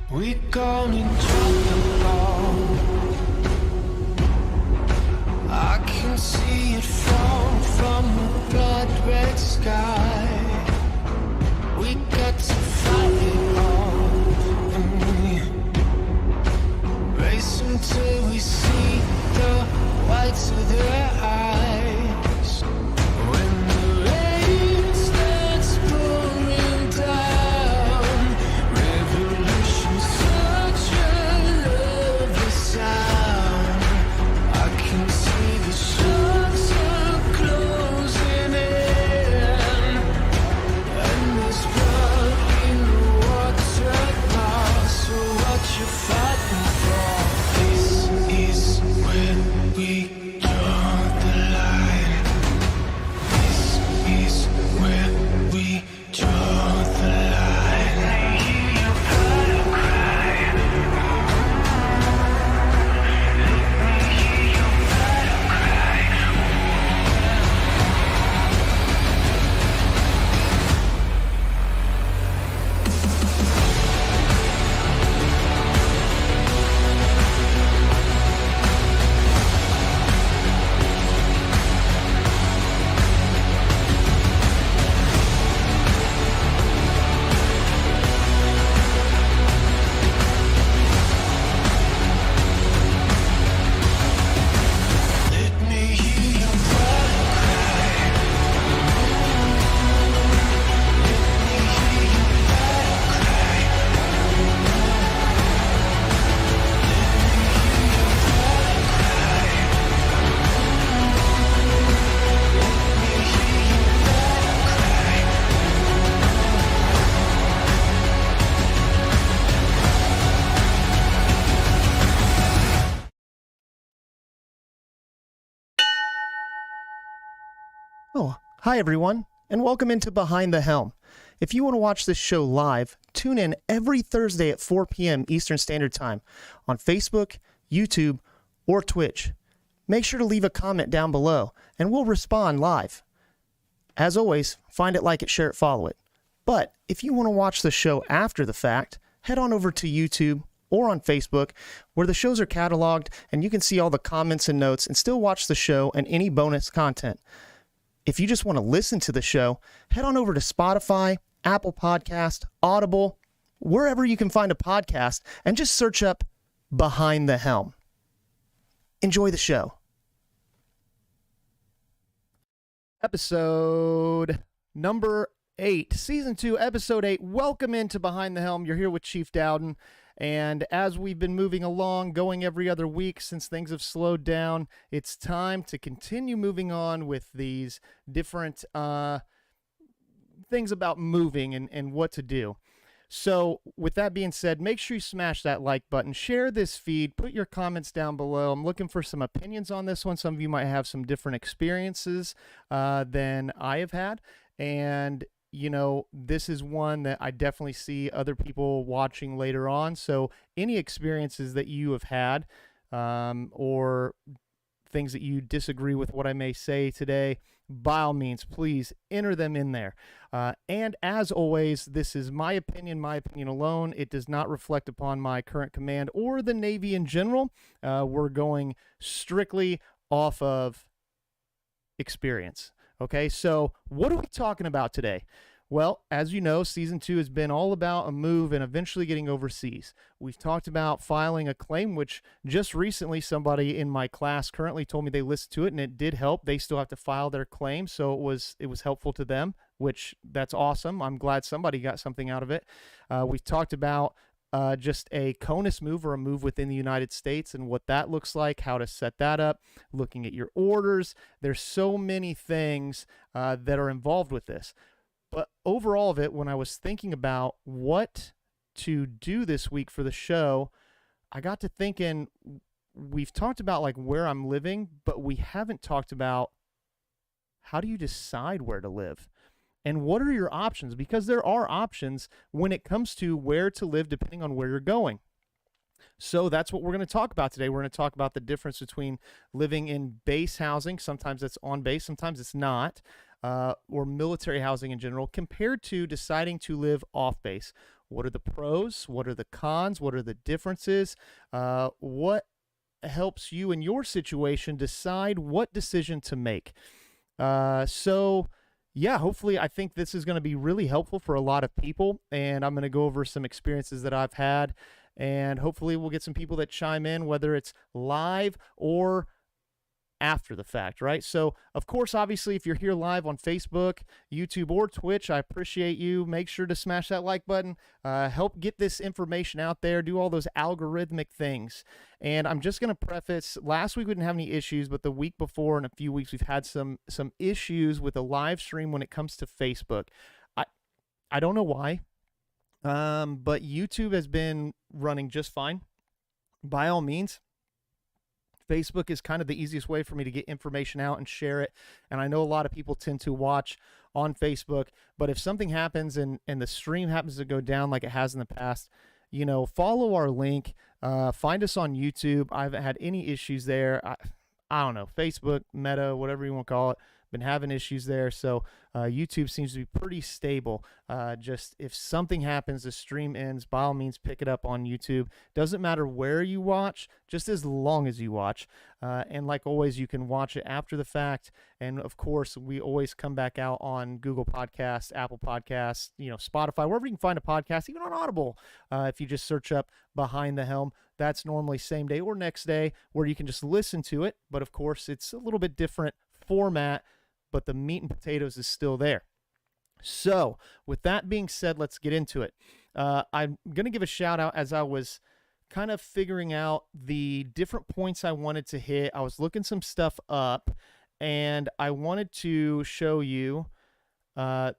We're gonna drop the bomb. I can see it fall from the blood red sky. We got to fight it off, and we race until we see the whites of their eyes. When the rain starts pouring down, revolution's such a lovely sound. I can see the shots are closing in. Oh, hi everyone, and welcome into Behind the Helm. If you want to watch this show live, tune in every Thursday at 4 p.m. Eastern Standard Time on Facebook, YouTube, or Twitch. Make sure to leave a comment down below, and we'll respond live. As always, find it, like it, share it, follow it. But if you want to watch the show after the fact, head on over to YouTube or on Facebook, where the shows are cataloged, and you can see all the comments and notes and still watch the show and any bonus content. If you just want to listen to the show, head on over to Spotify, Apple Podcast, Audible, wherever you can find a podcast, and just search up Behind the Helm. Enjoy the show. Episode number 8, Season 2, Episode 8. Welcome into Behind the Helm. You're here with Chief Dowden. And as we've been moving along, going every other week since things have slowed down, it's time to continue moving on with these different things about moving and what to do. So with that being said, make sure you smash that like button, share this feed, put your comments down below. I'm looking for some opinions on this one. Some of you might have some different experiences than I have had. And you know, this is one that I definitely see other people watching later on. So any experiences that you have had or things that you disagree with what I may say today, by all means, please enter them in there. And as always, this is my opinion alone. It does not reflect upon my current command or the Navy in general. We're going strictly off of experience. Okay, so what are we talking about today? Well, as you know, Season 2 has been all about a move and eventually getting overseas. We've talked about filing a claim, which just recently somebody in my class currently told me they listened to it and it did help. They still have to file their claim, so it was helpful to them, which that's awesome. I'm glad somebody got something out of it. We've talked about just a CONUS move or a move within the United States and what that looks like, how to set that up, looking at your orders. There's so many things that are involved with this. But overall of it, when I was thinking about what to do this week for the show, I got to thinking, we've talked about like where I'm living, but we haven't talked about how do you decide where to live? And what are your options? Because there are options when it comes to where to live depending on where you're going. So that's what we're going to talk about today. We're going to talk about the difference between living in base housing, sometimes it's on base, sometimes it's not, or military housing in general, compared to deciding to live off base. What are the pros? What are the cons? What are the differences? What helps you in your situation decide what decision to make? Yeah, hopefully I think this is going to be really helpful for a lot of people, and I'm going to go over some experiences that I've had, and hopefully we'll get some people that chime in, whether it's live or after the fact, right? So, of course, obviously, if you're here live on Facebook, YouTube, or Twitch, I appreciate you. Make sure to smash that like button. Help get this information out there. Do all those algorithmic things. And I'm just going to preface, last week we didn't have any issues, but the week before and a few weeks we've had some issues with the live stream when it comes to Facebook. I don't know why, but YouTube has been running just fine. By all means, Facebook is kind of the easiest way for me to get information out and share it. And I know a lot of people tend to watch on Facebook, but if something happens and the stream happens to go down like it has in the past, you know, follow our link, find us on YouTube. I haven't had any issues there. I don't know, Facebook, Meta, whatever you want to call it, been having issues there. So YouTube seems to be pretty stable. Just if something happens, the stream ends, by all means, pick it up on YouTube. Doesn't matter where you watch, just as long as you watch. And like always, you can watch it after the fact. And of course, we always come back out on Google Podcasts, Apple Podcasts, you know, Spotify, wherever you can find a podcast, even on Audible. If you just search up Behind the Helm, that's normally same day or next day where you can just listen to it. But of course, it's a little bit different format, but the meat and potatoes is still there. So with that being said, let's get into it. I'm going to give a shout out as I was kind of figuring out the different points I wanted to hit. I was looking some stuff up, and I wanted to show you that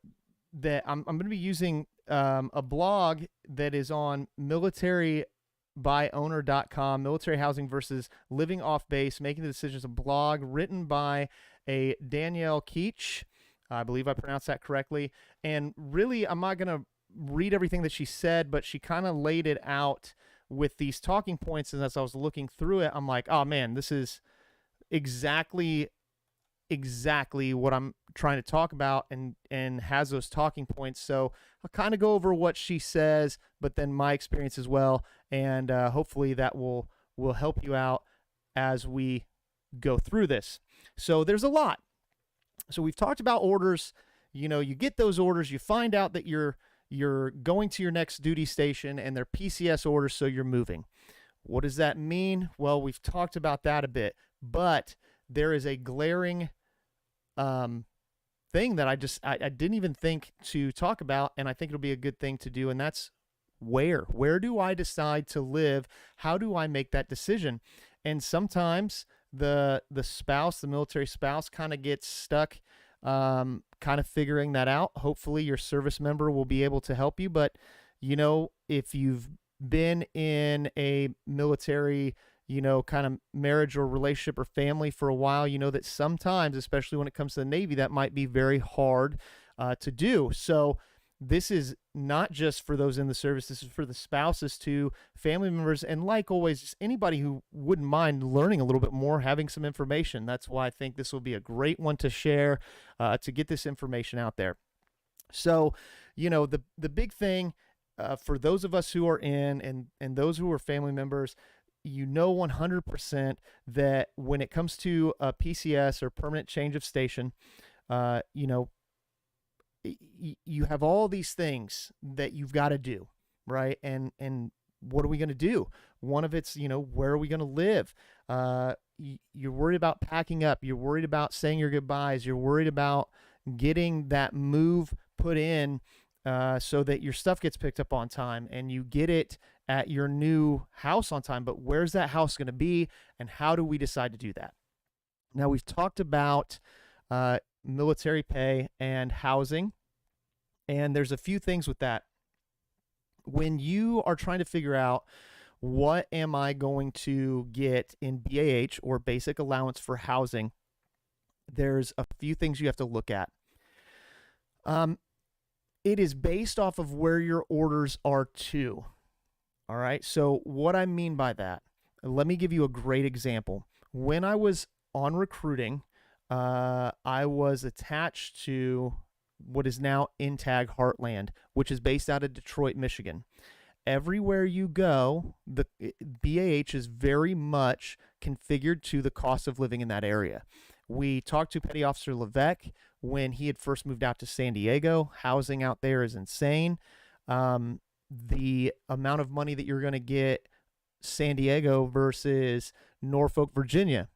I'm going to be using a blog that is on militarybyowner.com, military housing versus living off base, making the decisions, a blog written by a Danielle Keach. I believe I pronounced that correctly. And really, I'm not going to read everything that she said, but she kind of laid it out with these talking points. And as I was looking through it, I'm like, oh man, this is exactly what I'm trying to talk about, and has those talking points. So I'll kind of go over what she says, but then my experience as well, and hopefully that will help you out as we go through this. So there's a lot. So we've talked about orders. You know, you get those orders, you find out that you're going to your next duty station and they're PCS orders, so you're moving. What does that mean? Well, we've talked about that a bit, but there is a glaring thing that I didn't even think to talk about, and I think it'll be a good thing to do, and that's where do I decide to live? How do I make that decision? And sometimes the spouse, the military spouse, kind of gets stuck kind of figuring that out. Hopefully your service member will be able to help you, but you know, if you've been in a military, you know, kind of marriage or relationship or family for a while, you know that sometimes, especially when it comes to the Navy, that might be very hard to do. So this is not just for those in the service. This is for the spouses too, family members, and like always, just anybody who wouldn't mind learning a little bit more, having some information. That's why I think this will be a great one to share, to get this information out there. So, you know, the big thing for those of us who are in and those who are family members, you know 100% that when it comes to a PCS or permanent change of station, you know, you have all these things that you've got to do, right? And what are we going to do? One of it's, you know, where are we going to live? You're worried about packing up. You're worried about saying your goodbyes. You're worried about getting that move put in so that your stuff gets picked up on time and you get it at your new house on time. But where's that house going to be, and how do we decide to do that? Now, we've talked about military pay and housing, and there's a few things with that. When you are trying to figure out what am I going to get in BAH, or basic allowance for housing, there's a few things you have to look at. It is based off of where your orders are to. All right, so what I mean by that, let me give you a great example. When I was on recruiting, I was attached to what is now INTAG Heartland, which is based out of Detroit, Michigan. Everywhere you go, the BAH is very much configured to the cost of living in that area. We talked to Petty Officer Levesque when he had first moved out to San Diego. Housing out there is insane. The amount of money that you're going to get San Diego versus Norfolk, Virginia,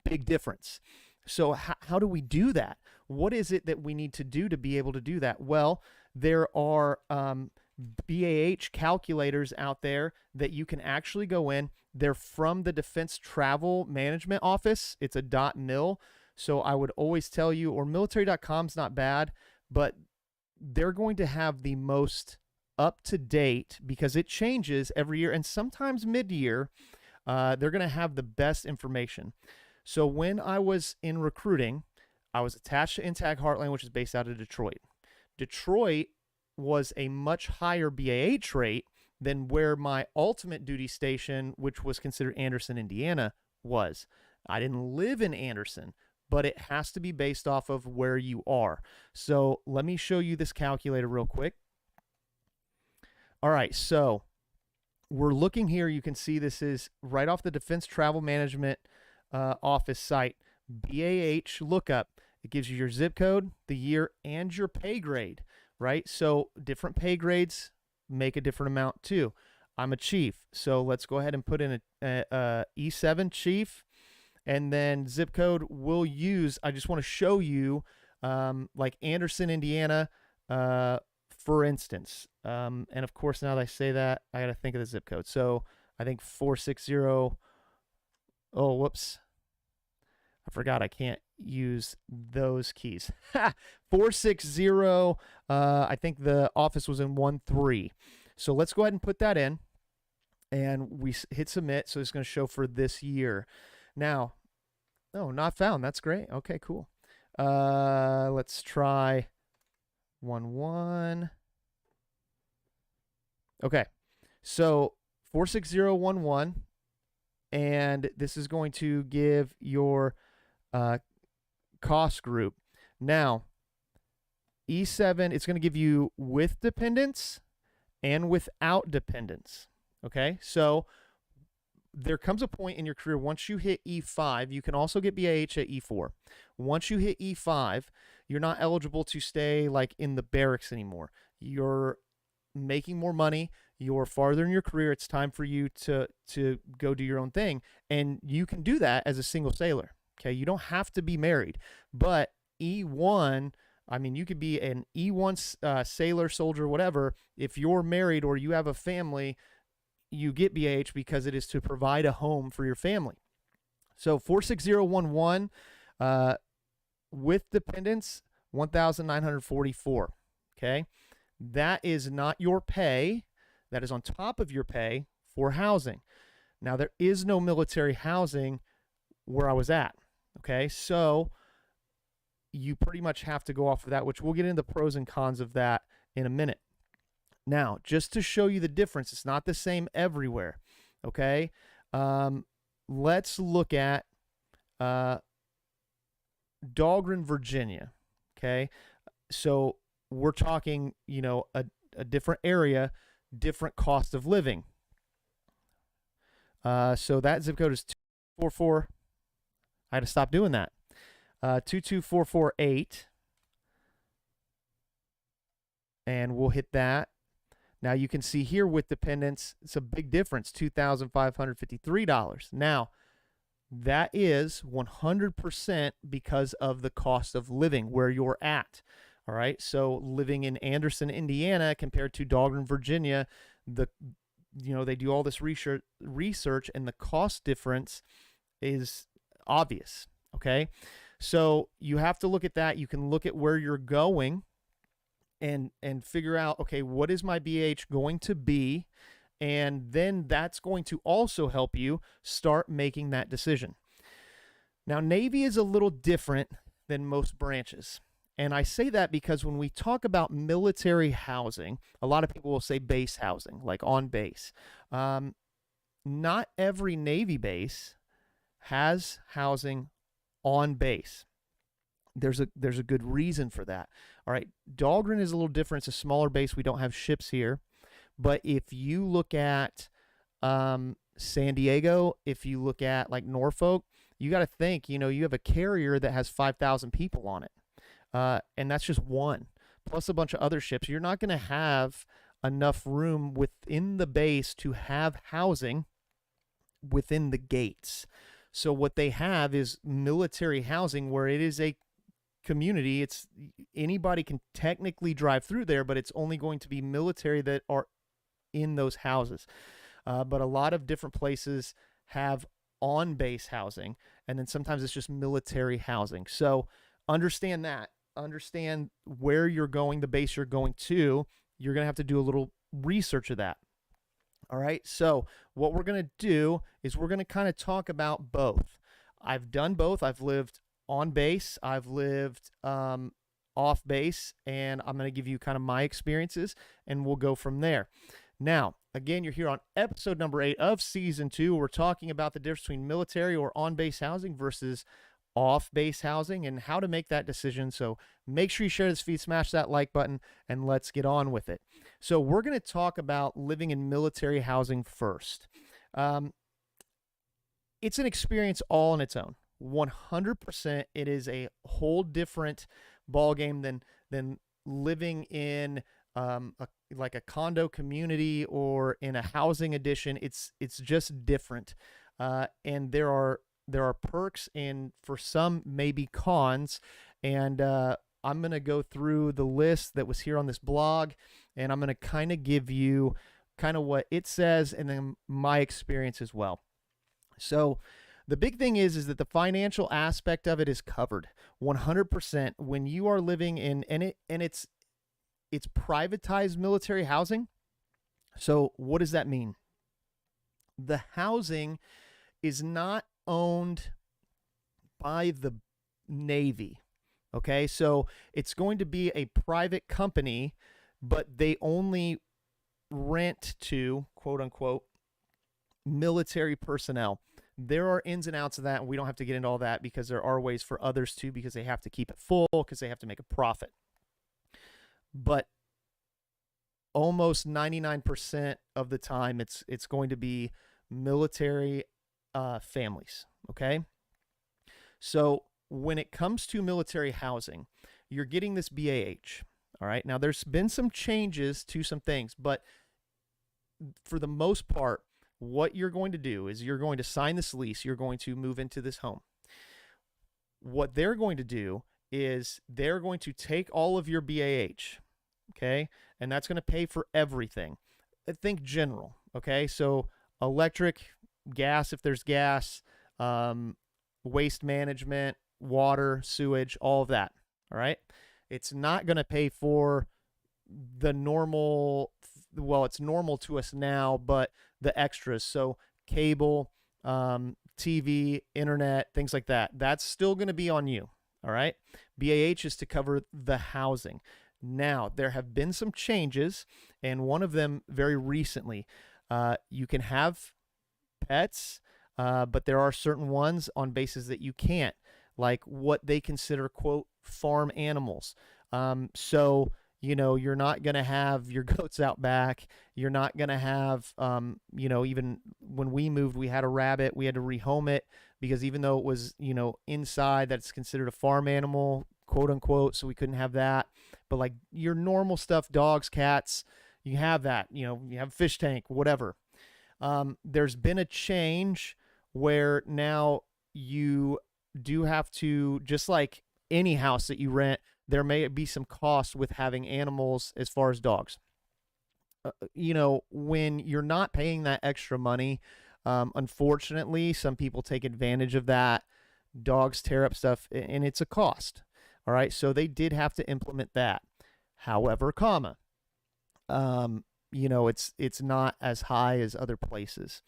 big difference. So how do we do that? What is it that we need to do to be able to do that? Well, there are BAH calculators out there that you can actually go in. They're from the Defense Travel Management Office. It's a .mil. So I would always tell you, or military.com's not bad, but they're going to have the most up to date, because it changes every year, and sometimes mid-year, they're going to have the best information. So when I was in recruiting, I was attached to INTAG Heartland, which is based out of Detroit. Detroit was a much higher BAH rate than where my ultimate duty station, which was considered Anderson, Indiana, was. I didn't live in Anderson, but it has to be based off of where you are. So let me show you this calculator real quick. All right, so we're looking here. You can see this is right off the Defense Travel Management Office site. BAH lookup. It gives you your zip code, the year, and your pay grade, right? So different pay grades make a different amount too. I'm a chief, so let's go ahead and put in a E7 chief, and then zip code we'll use. I just want to show you like Anderson, Indiana, for instance. And of course, now that I say that, I got to think of the zip code. So I think 460. Oh, whoops. I forgot I can't use those keys. 460. I think the office was in 13. So let's go ahead and put that in, and we hit submit. So it's going to show for this year. Now, Oh, not found. That's great. Okay, cool. Let's try 1-1. Okay, so 46011, and this is going to give your cost group. Now, E7, it's going to give you with dependence and without dependence. Okay, so there comes a point in your career once you hit E5, you can also get BAH at E4. Once you hit E5, you're not eligible to stay like in the barracks anymore. You're making more money, you're farther in your career, it's time for you to go do your own thing, and you can do that as a single sailor. Okay, you don't have to be married, but E1, I mean, you could be an E1 sailor, soldier, whatever. If you're married or you have a family, you get BAH because it is to provide a home for your family. So 46011 with dependents, 1,944. Okay, that is not your pay. That is on top of your pay for housing. Now, there is no military housing where I was at. Okay, so you pretty much have to go off of that, which we'll get into the pros and cons of that in a minute. Now, just to show you the difference, it's not the same everywhere. Okay, let's look at Dahlgren, Virginia. Okay, so we're talking, you know, a different area, different cost of living. So that zip code is 244. I had to stop doing that. 22448. And we'll hit that. Now you can see here with dependents, it's a big difference, $2,553. Now, that is 100% because of the cost of living where you're at. All right, so living in Anderson, Indiana, compared to Dahlgren, Virginia, they do all this research, and the cost difference is obvious. Okay, so you have to look at that. You can look at where you're going, and figure out, okay, what is my BH going to be, and then that's going to also help you start making that decision. Now, Navy is a little different than most branches. And I say that because when we talk about military housing, a lot of people will say base housing, like on base. Not every Navy base has housing on base. There's a good reason for that. All right, Dahlgren is a little different. It's a smaller base. We don't have ships here. But if you look at San Diego, if you look at like Norfolk, you got to think, you have a carrier that has 5,000 people on it. And that's just one, plus a bunch of other ships. You're not going to have enough room within the base to have housing within the gates. So what they have is military housing where it is a community. It's anybody can technically drive through there, but it's only going to be military that are in those houses. But a lot of different places have on-base housing, and then sometimes it's just military housing. So understand that. Understand where you're going, the base you're going to. You're going to have to do a little research of that. All right, so what we're going to do is we're going to kind of talk about both. I've done both. I've lived on base, I've lived off base, and I'm going to give you kind of my experiences, and we'll go from there. Now, again, you're here on episode number 8 of season 2. We're talking about the difference between military or on-base housing versus off-base housing and how to make that decision. So make sure you share this feed, smash that like button, and let's get on with it. So we're going to talk about living in military housing first. It's an experience all on its own. 100%, it is a whole different ballgame than living in like a condo community or in a housing addition. It's just different, and there are perks and for some maybe cons, and I'm going to go through the list that was here on this blog, and I'm going to kind of give you kind of what it says and then my experience as well. So the big thing is that the financial aspect of it is covered 100% when you are living in, and it's privatized military housing. So what does that mean? The housing is not owned by the Navy. Okay, so it's going to be a private company, but they only rent to, quote unquote, military personnel. There are ins and outs of that, and we don't have to get into all that because there are ways for others to, because they have to keep it full, because they have to make a profit. But almost 99% of the time, it's going to be military families. Okay, so when it comes to military housing, you're getting this BAH. All right, now there's been some changes to some things, but for the most part, what you're going to do is you're going to sign this lease. You're going to move into this home. What they're going to do is they're going to take all of your BAH, okay? And that's going to pay for everything. Think general, okay? So electric, gas if there's gas, waste management, water, sewage, all of that, all right? It's not going to pay for the normal, well, it's normal to us now, but the extras. So cable, TV, internet, things like that. That's still going to be on you. All right. BAH is to cover the housing. Now, there have been some changes, and one of them very recently. You can have pets, but there are certain ones on bases that you can't, like what they consider, quote, farm animals. So, you know, you're not going to have your goats out back. You're not going to have, you know, even when we moved, we had a rabbit. We had to rehome it because even though it was, you know, inside, that's considered a farm animal, quote unquote. So we couldn't have that. But like your normal stuff, dogs, cats, you have that, you know, you have a fish tank, whatever. There's been a change where now you do have to, just like any house that you rent, there may be some cost with having animals as far as dogs. You know, when you're not paying that extra money, unfortunately, some people take advantage of that. Dogs tear up stuff, and it's a cost. All right, so they did have to implement that. However, you know, it's not as high as other places.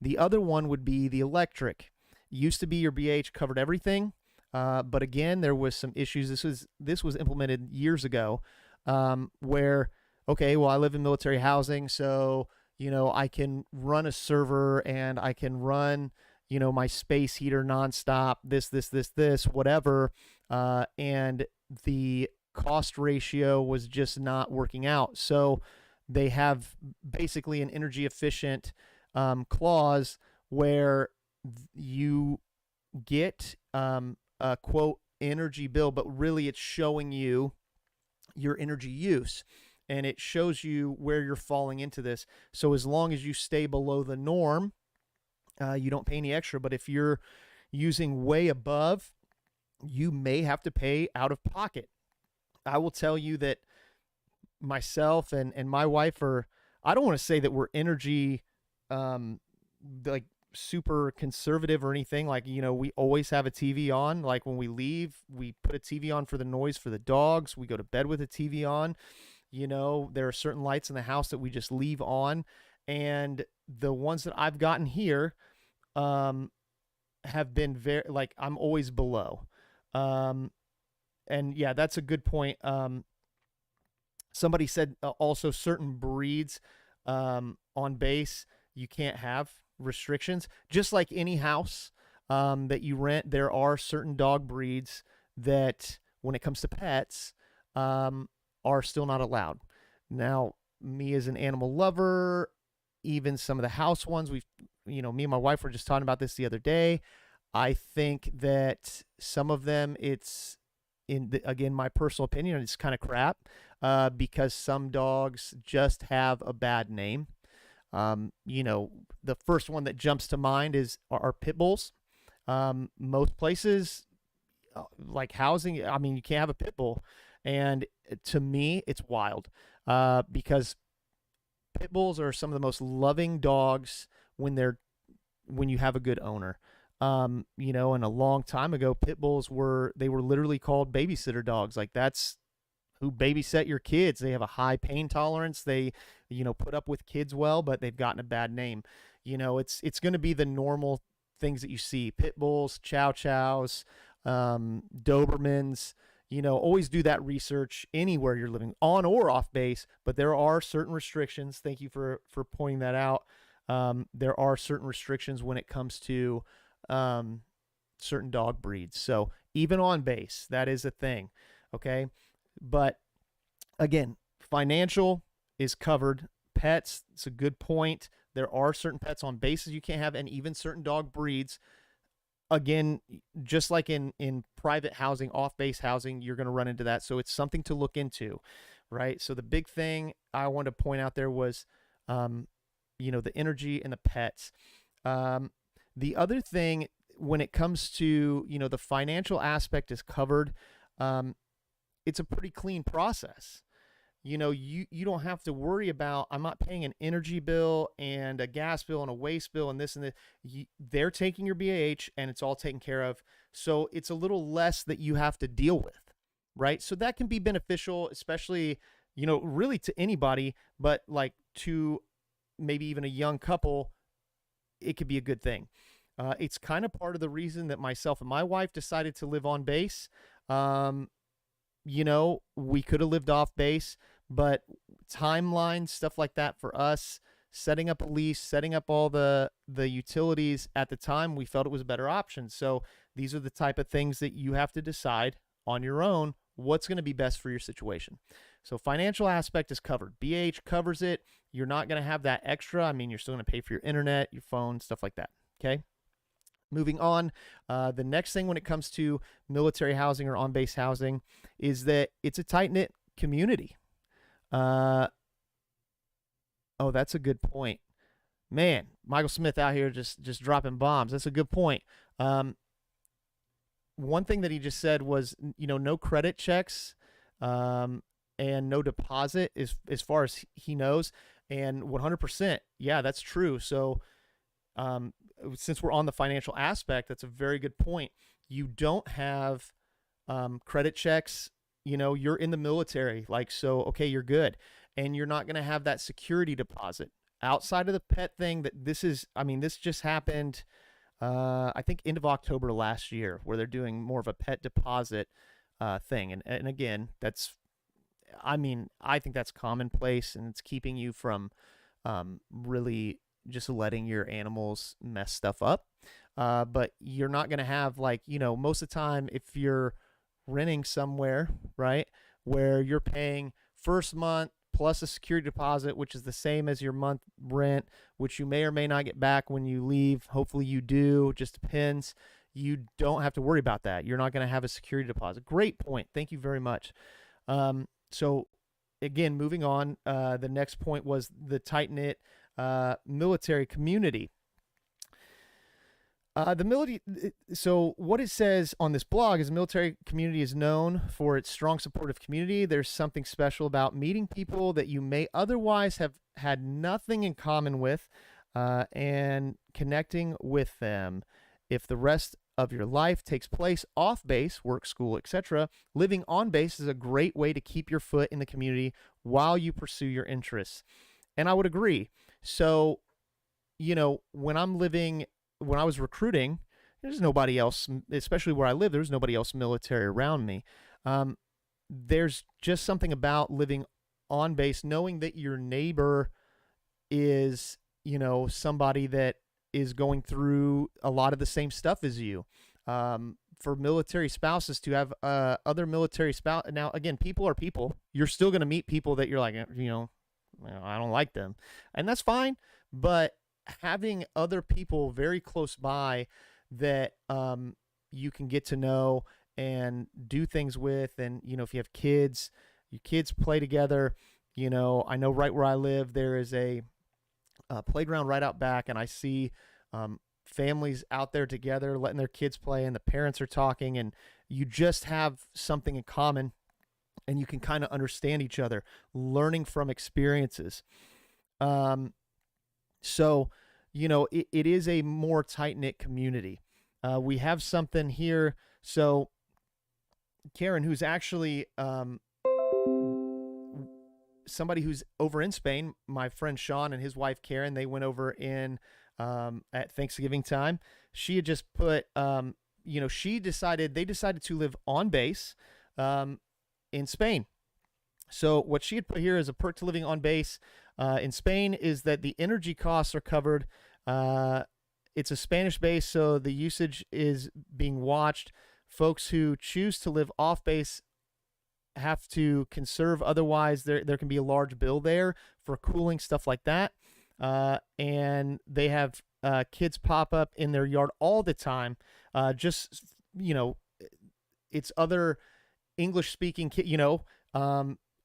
The other one would be the electric. Used to be your BH covered everything. But again, there was some issues. This was implemented years ago, where, okay, well, I live in military housing, so, you know, I can run a server and I can run, you know, my space heater nonstop, this, whatever. And the cost ratio was just not working out. So they have basically an energy efficient, clause where you get, a quote energy bill, but really it's showing you your energy use, and it shows you where you're falling into this. So as long as you stay below the norm, you don't pay any extra. But if you're using way above, you may have to pay out of pocket. I will tell you that myself and my wife are, I don't want to say that we're energy, like super conservative or anything. Like, you know, we always have a TV on. Like when we leave, we put a TV on for the noise for the dogs. We go to bed with a TV on. You know, there are certain lights in the house that we just leave on. And the ones that I've gotten here, have been very, like, I'm always below. And yeah, that's a good point. Somebody said also certain breeds, on base, you can't have restrictions. Just like any house, that you rent, there are certain dog breeds that, when it comes to pets, are still not allowed. Now, me as an animal lover, even some of the house ones, you know, me and my wife were just talking about this the other day. I think that some of them, it's, again, my personal opinion, it's kind of crap, because some dogs just have a bad name. You know, the first one that jumps to mind are pit bulls. Most places, like housing, I mean, you can't have a pit bull. And to me, it's wild, because pit bulls are some of the most loving dogs when you have a good owner. You know, and a long time ago, pit bulls were literally called babysitter dogs. Like, that's who babysat your kids. They have a high pain tolerance. They, you know, put up with kids well, but they've gotten a bad name. You know, it's going to be the normal things that you see: pit bulls, chow chows, Dobermans. Always do that research anywhere you're living, on or off base. But there are certain restrictions. Thank you for pointing that out. There are certain restrictions when it comes to certain dog breeds. So even on base, that is a thing. Okay. But again, financial is covered. Pets, it's a good point. There are certain pets on bases you can't have, and even certain dog breeds. Again, just like in private housing, off-base housing, you're going to run into that. So it's something to look into, right? So the big thing I wanted to point out there was, the energy and the pets. The other thing, when it comes to, the financial aspect is covered. It's a pretty clean process. You don't have to worry about, I'm not paying an energy bill and a gas bill and a waste bill and this and that. They're taking your BAH and it's all taken care of. So it's a little less that you have to deal with, right? So that can be beneficial, especially, really to anybody, but like to maybe even a young couple, it could be a good thing. It's kind of part of the reason that myself and my wife decided to live on base. We could have lived off base, but timelines, stuff like that for us, setting up a lease, setting up all the utilities at the time, we felt it was a better option. So these are the type of things that you have to decide on your own, what's going to be best for your situation. So financial aspect is covered. BH covers it. You're not going to have that extra. I mean, you're still going to pay for your internet, your phone, stuff like that. Okay. Moving on, the next thing when it comes to military housing or on-base housing is that it's a tight-knit community. Oh, that's a good point. Man, Michael Smith out here just dropping bombs. That's a good point. One thing that he just said was, no credit checks and no deposit as far as he knows. And 100%, yeah, that's true. So since we're on the financial aspect, that's a very good point. You don't have credit checks. You're in the military, so okay, you're good, and you're not going to have that security deposit outside of the pet thing. This just happened. I think end of October last year, where they're doing more of a pet deposit thing, and again, I think that's commonplace, and it's keeping you from really just letting your animals mess stuff up. But you're not going to have most of the time, if you're renting somewhere, right, where you're paying first month plus a security deposit, which is the same as your month rent, which you may or may not get back when you leave. Hopefully you do, just depends. You don't have to worry about that. You're not going to have a security deposit. Great point. Thank you very much. So again, moving on, the next point was the tight-knit military community. So what it says on this blog is the military community is known for its strong supportive community. There's something special about meeting people that you may otherwise have had nothing in common with, and connecting with them. If the rest of your life takes place off base, work, school, etc., living on base is a great way to keep your foot in the community while you pursue your interests. And I would agree. So, when I was recruiting, there's nobody else, especially where I live, there's nobody else military around me. There's just something about living on base, knowing that your neighbor is, somebody that is going through a lot of the same stuff as you. For military spouses to have other military spouse. Now, again, people are people. You're still going to meet people that you're like, I don't like them. And that's fine. But having other people very close by that you can get to know and do things with, and if you have kids, your kids play together. I know right where I live there is a playground right out back, and I see families out there together letting their kids play, and the parents are talking, and you just have something in common, and you can kind of understand each other, learning from experiences. So, it is a more tight-knit community. We have something here. So Karen, who's actually somebody who's over in Spain, my friend Sean and his wife Karen, they went over in at Thanksgiving time. She had just put, they decided to live on base um, in Spain. So what she had put here as a perk to living on base in Spain is that the energy costs are covered. It's a Spanish base, so the usage is being watched. Folks who choose to live off base have to conserve. Otherwise, there can be a large bill there for cooling, stuff like that. And they have kids pop up in their yard all the time. Just, it's other English speaking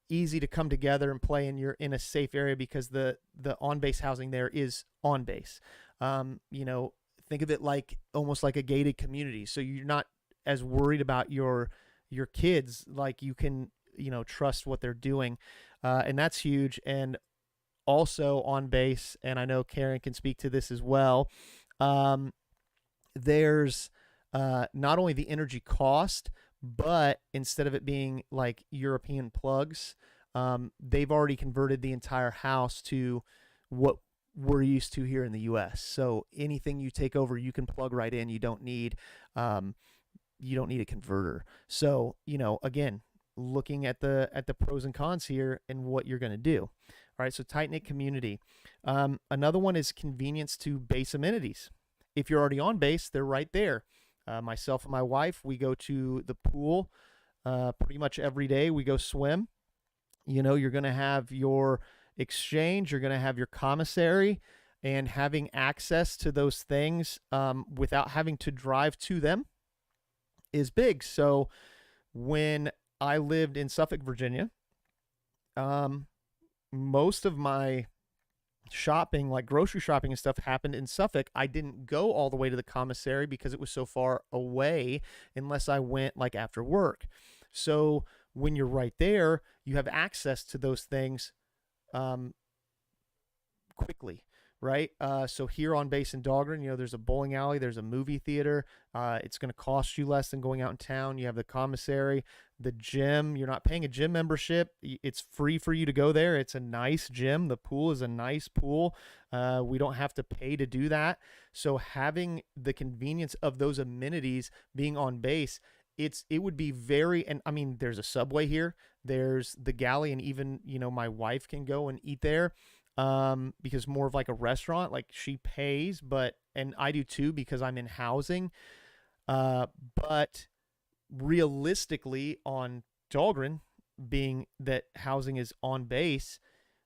easy to come together and play, and you're in a safe area because the on base housing there is on base. Think of it like almost like a gated community, so you're not as worried about your kids. Like, you can trust what they're doing, and that's huge. And also on base, and I know Karen can speak to this as well, there's not only the energy cost, but instead of it being like European plugs, they've already converted the entire house to what we're used to here in the U.S. So anything you take over, you can plug right in. You don't need a converter. So, again, looking at the pros and cons here and what you're going to do. All right, so tight-knit community. Another one is convenience to base amenities. If you're already on base, they're right there. Myself and my wife, we go to the pool pretty much every day. We go swim. You're going to have your exchange. You're going to have your commissary, and having access to those things without having to drive to them is big. So when I lived in Suffolk, Virginia, most of my shopping, like grocery shopping and stuff, happened in Suffolk. I didn't go all the way to the commissary because it was so far away unless I went like after work. So when you're right there, you have access to those things quickly, right? So here on base in Dahlgren, there's a bowling alley, there's a movie theater. It's going to cost you less than going out in town. You have the commissary, the gym. You're not paying a gym membership. It's free for you to go there. It's a nice gym. The pool is a nice pool. We don't have to pay to do that. So having the convenience of those amenities being on base, it would be very, and I mean, there's a Subway here, there's the galley, and even, my wife can go and eat there because more of like a restaurant, like she pays, and I do too because I'm in housing. But realistically on Dahlgren, being that housing is on base,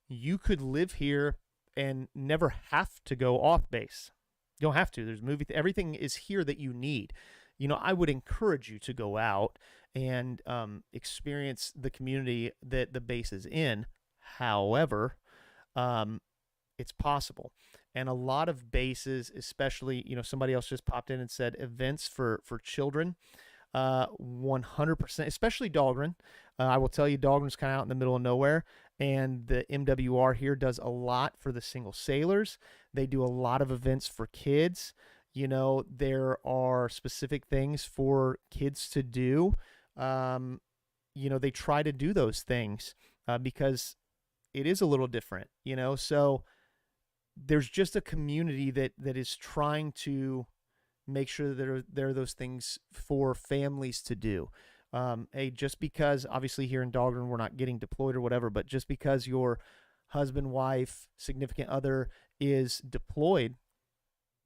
you could live here and never have to go off base. You don't have to. There's everything is here that you need. I would encourage you to go out and experience the community that the base is in. However, it's possible. And a lot of bases, especially, somebody else just popped in and said events for children, 100%, especially Dahlgren. I will tell you, Dahlgren's kind of out in the middle of nowhere, and the MWR here does a lot for the single sailors. They do a lot of events for kids. There are specific things for kids to do. They try to do those things because it is a little different, so there's just a community that is trying to make sure that there are those things for families to do. Just because obviously here in Dahlgren we're not getting deployed or whatever, but just because your husband, wife, significant other is deployed,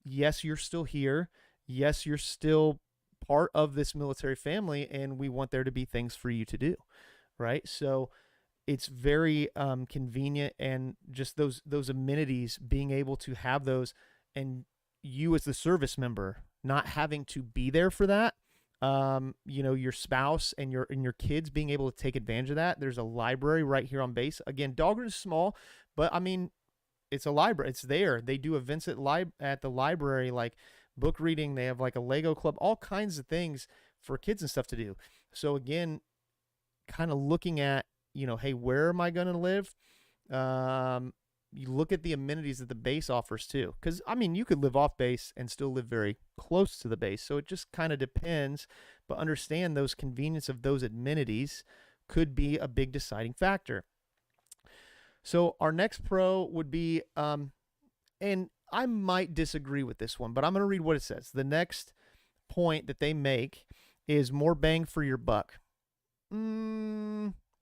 yes, you're still here. Yes, you're still part of this military family, and we want there to be things for you to do, right? So it's very convenient, and just those amenities, being able to have those, and you as the service member not having to be there for that. Your spouse and your kids being able to take advantage of that. There's a library right here on base. Again, Dahlgren is small, but I mean, it's a library. It's there. They do events at the library, like book reading. They have like a Lego club, all kinds of things for kids and stuff to do. So again, kind of looking at, hey, where am I going to live? You look at the amenities that the base offers too. Because, I mean, you could live off base and still live very close to the base. So it just kind of depends. But understand those convenience of those amenities could be a big deciding factor. So our next pro would be, and I might disagree with this one, but I'm going to read what it says. The next point that they make is more bang for your buck.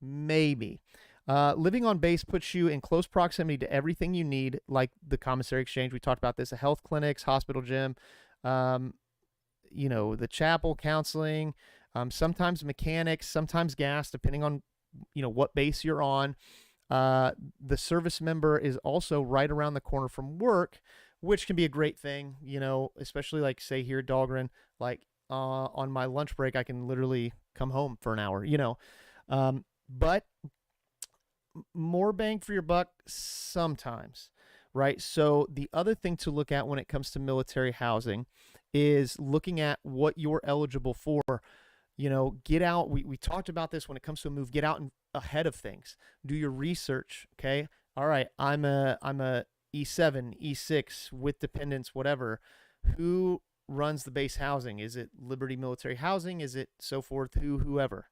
Maybe. Living on base puts you in close proximity to everything you need, like the commissary exchange. We talked about this, the health clinics, hospital gym, the chapel, counseling, sometimes mechanics, sometimes gas, depending on, what base you're on. The service member is also right around the corner from work, which can be a great thing, especially like say here at Dahlgren, like on my lunch break, I can literally come home for an hour, but more bang for your buck sometimes, right? So the other thing to look at when it comes to military housing is looking at what you're eligible for. Get out. We talked about this when it comes to a move. Get out and ahead of things. Do your research. Okay. All right. I'm a E7, E6 with dependents, whatever. Who runs the base housing? Is it Liberty Military Housing? Is it so forth? Whoever.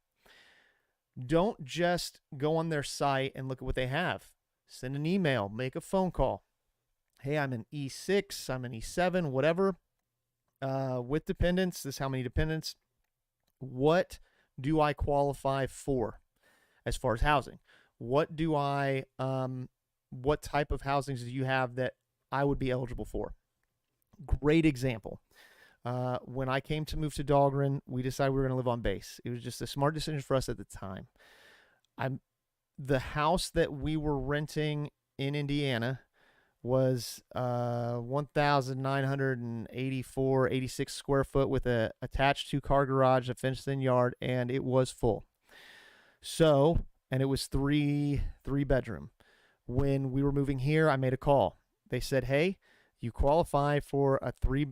Don't just go on their site and look at what they have. Send an email, make a phone call. Hey, I'm an E6, I'm an E7, whatever. With dependents, this is how many dependents. What do I qualify for as far as housing? What type of housings do you have that I would be eligible for? Great example. When I came to move to Dahlgren, we decided we were going to live on base. It was just a smart decision for us at the time. The house that we were renting in Indiana was 1,986 square foot with a attached 2-car garage, a fenced-in yard, and it was full. So, and it was three bedroom. When we were moving here, I made a call. They said, hey, you qualify for a three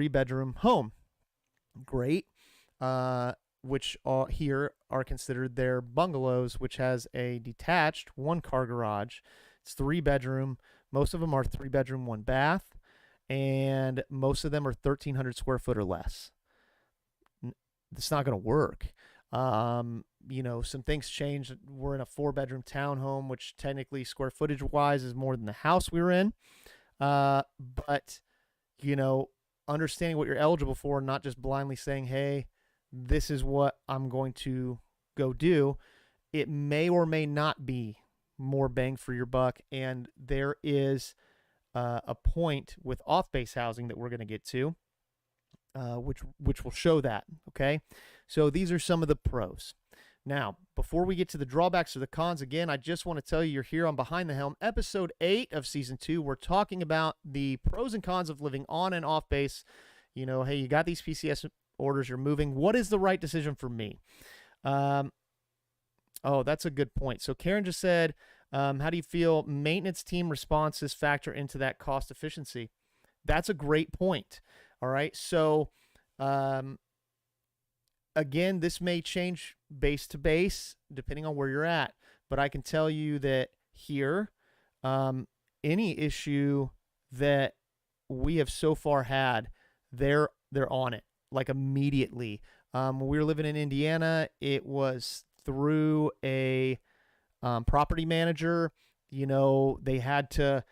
bedroom home. Great. Which here are considered their bungalows, which has a detached 1-car garage. It's 3 bedroom. Most of them are 3 bedroom, 1 bath, and most of them are 1,300 square foot or less. It's not going to work. Some things changed. We're in a 4-bedroom townhome, which technically square footage wise is more than the house we were in. But understanding what you're eligible for, not just blindly saying, hey, this is what I'm going to go do. It may or may not be more bang for your buck. And there is a point with off-base housing that we're going to get to, which will show that. Okay. So these are some of the pros. Now, before we get to the drawbacks or the cons, again, I just want to tell you you're here on Behind the Helm, episode 8 of season 2. We're talking about the pros and cons of living on and off base. Hey, you got these PCS orders, you're moving. What is the right decision for me? Oh, that's a good point. So Karen just said, how do you feel maintenance team responses factor into that cost efficiency? That's a great point. All right. So, again, this may change base to base depending on where you're at, but I can tell you that here, any issue that we have so far had, they're on it like immediately. When we were living in Indiana, it was through a property manager. You had to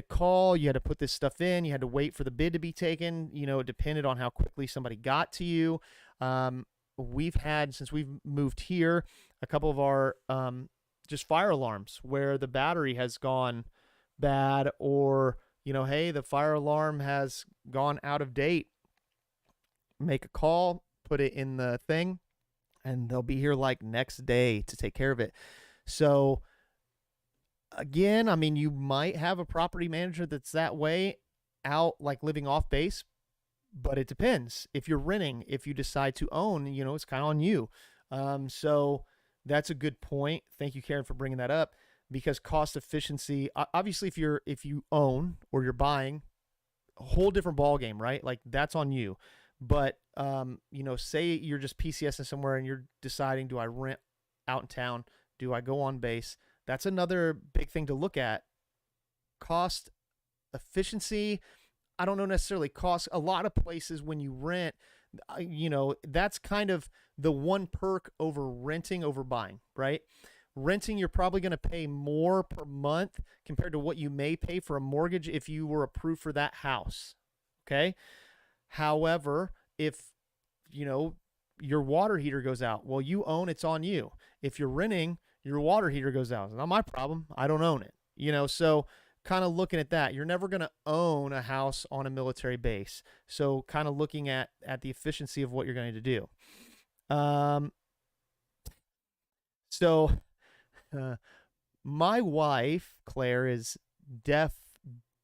call, you had to put this stuff in, you had to wait for the bid to be taken. It depended on how quickly somebody got to you. We've had, since we've moved here, a couple of our just fire alarms where the battery has gone bad, or hey, the fire alarm has gone out of date. Make a call, put it in the thing, and they'll be here like next day to take care of it. So again, I mean, you might have a property manager that's that way out, like living off base, but it depends. If you're renting, if you decide to own, it's kind of on you. So that's a good point. Thank you, Karen, for bringing that up, because cost efficiency, obviously if you own or you're buying, a whole different ball game, right? Like that's on you. But, say you're just PCSing somewhere and you're deciding, do I rent out in town? Do I go on base? That's another big thing to look at. Cost efficiency. I don't know necessarily cost. A lot of places when you rent, that's kind of the one perk over renting over buying, right? Renting, you're probably going to pay more per month compared to what you may pay for a mortgage if you were approved for that house. Okay. However, if, you know, your water heater goes out, well, you own, it's on you. If you're renting, your water heater goes out. It's not my problem. I don't own it. So kind of looking at that, you're never going to own a house on a military base. So kind of looking at the efficiency of what you're going to do. So my wife, Claire, is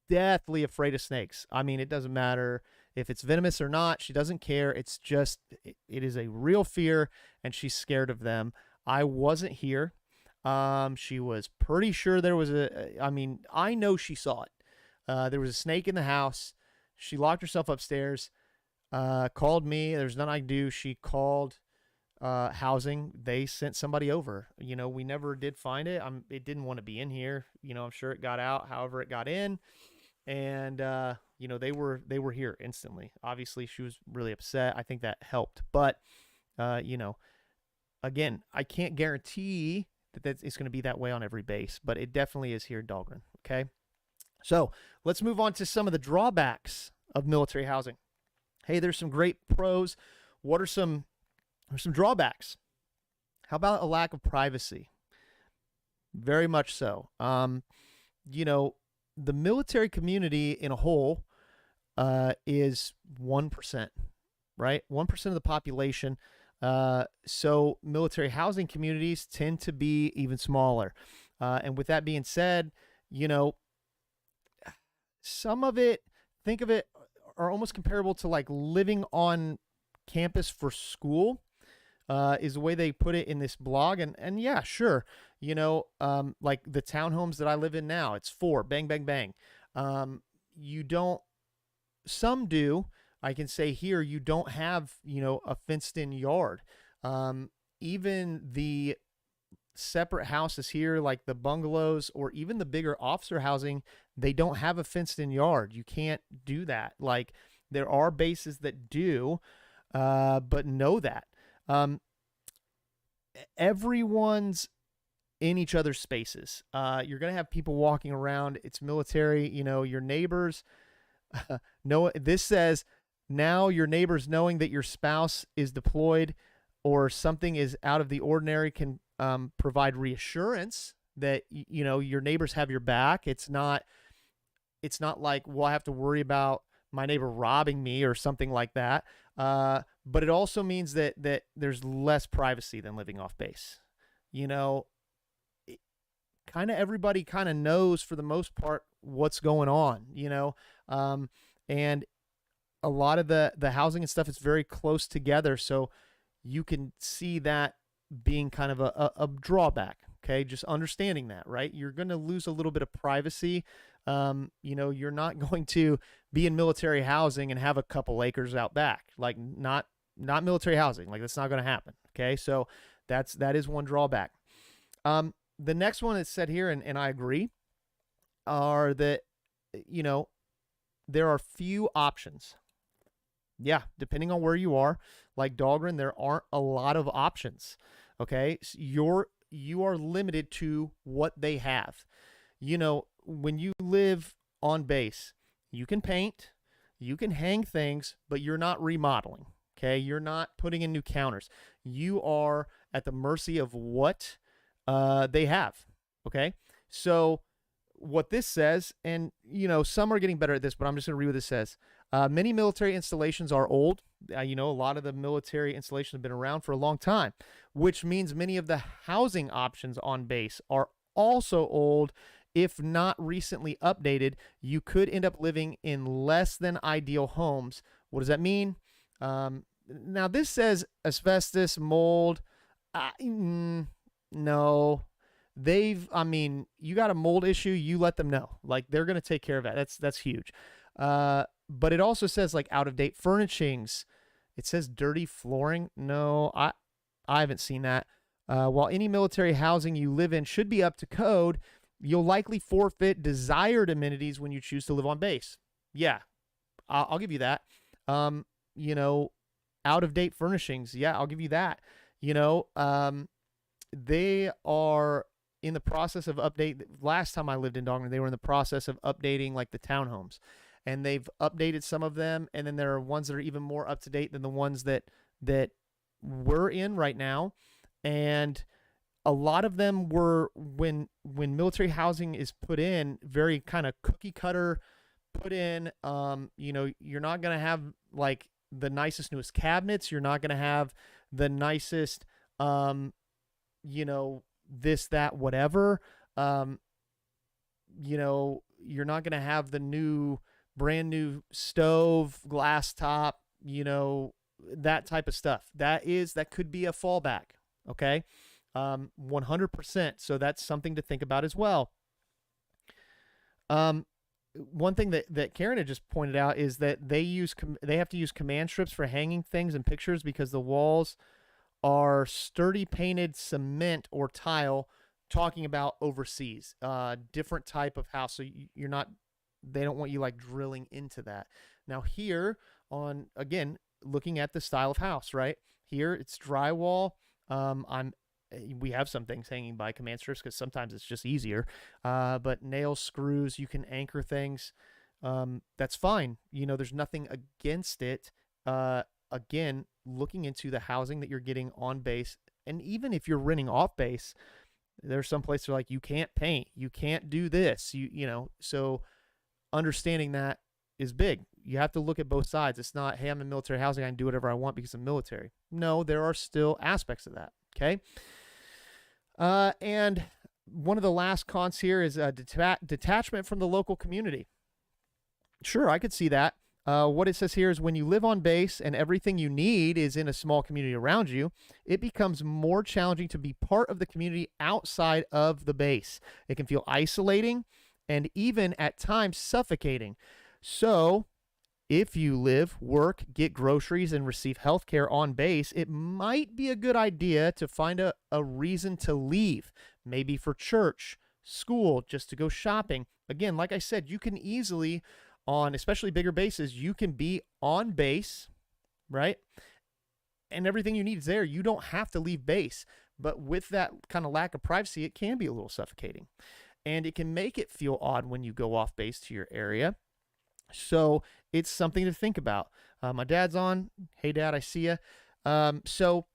deathly afraid of snakes. I mean, it doesn't matter if it's venomous or not. She doesn't care. It's just, it is a real fear, and she's scared of them. I wasn't here. She was pretty sure there was I know she saw it. There was a snake in the house. She locked herself upstairs, called me. There's nothing I could do. She called housing. They sent somebody over. We never did find it. It didn't want to be in here. I'm sure it got out, however it got in. And, they were here instantly. Obviously she was really upset. I think that helped, but, again, I can't guarantee that it's going to be that way on every base, but it definitely is here in Dahlgren. Okay. So let's move on to some of the drawbacks of military housing. Hey, there's some great pros. What are some drawbacks? How about a lack of privacy? Very much so. The military community in a whole is 1%, right? 1% of the population. So military housing communities tend to be even smaller. And with that being said, some of it, think of it, are almost comparable to like living on campus for school, is the way they put it in this blog. And yeah, sure. Like the townhomes that I live in now, it's 4, bang, bang, bang. Some do. I can say here, you don't have, a fenced in yard. Even the separate houses here, like the bungalows or even the bigger officer housing, they don't have a fenced in yard. You can't do that. Like there are bases that do, but know that. Everyone's in each other's spaces. You're going to have people walking around. It's military, your neighbors. This says, now your neighbors knowing that your spouse is deployed or something is out of the ordinary can provide reassurance that your neighbors have your back. It's not like, well, I have to worry about my neighbor robbing me or something like that. But it also means that there's less privacy than living off base. Kind of everybody kind of knows for the most part what's going on, and a lot of the housing and stuff is very close together. So you can see that being kind of a drawback. Okay. Just understanding that, right? You're going to lose a little bit of privacy. You're not going to be in military housing and have a couple acres out back, like not military housing. Like that's not going to happen. Okay. So that is one drawback. The next one that's said here, and I agree, are that, there are few options. Yeah, depending on where you are, like Dahlgren, there aren't a lot of options. Okay, so you are limited to what they have. When you live on base, you can paint, you can hang things, but you're not remodeling. Okay, you're not putting in new counters. You are at the mercy of what they have. Okay, so what this says, and some are getting better at this, but I'm just going to read what this says. Many military installations are old. A lot of the military installations have been around for a long time, which means many of the housing options on base are also old. If not recently updated, you could end up living in less than ideal homes. What does that mean? Now this says asbestos, mold. No, you got a mold issue, you let them know. Like they're going to take care of that. That's huge. But it also says like out of date furnishings. It says dirty flooring. No, I haven't seen that. While any military housing you live in should be up to code, you'll likely forfeit desired amenities when you choose to live on base. Yeah, I'll give you that. Out of date furnishings. Yeah, I'll give you that. they are in the process of update. Last time I lived in Dongner, they were in the process of updating like the townhomes, and they've updated some of them, and then there are ones that are even more up to date than the ones that we're in right now. And a lot of them were, when military housing is put in, very kind of cookie cutter put in. You're not going to have like the nicest, newest cabinets. You're not going to have the nicest, this, that, whatever. You're not going to have the brand new stove, glass top, that type of stuff. That could be a fallback. Okay. 100%. So that's something to think about as well. One thing that Karen had just pointed out is that they have to use command strips for hanging things and pictures because the walls are sturdy painted cement or tile, talking about overseas, different type of house. So they don't want you like drilling into that. Now here again, looking at the style of house, right here, it's drywall. We have some things hanging by command strips because sometimes it's just easier. But nails, screws, you can anchor things. That's fine. There's nothing against it. Again, looking into the housing that you're getting on base, and even if you're renting off base, there's some places like you can't paint, you can't do this, so understanding that is big. You have to look at both sides. It's not, hey, I'm in military housing, I can do whatever I want because I'm military. No, there are still aspects of that. Okay. And one of the last cons here is detachment from the local community. Sure, I could see that. What it says here is when you live on base and everything you need is in a small community around you, it becomes more challenging to be part of the community outside of the base. It can feel isolating and even at times suffocating. So if you live, work, get groceries, and receive health care on base, it might be a good idea to find a reason to leave, maybe for church, school, just to go shopping. Again, like I said, you can easily, on especially bigger bases, you can be on base, right? And everything you need is there. You don't have to leave base. But with that kind of lack of privacy, it can be a little suffocating. And it can make it feel odd when you go off base to your area. So it's something to think about. My dad's on. Hey, Dad, I see you. So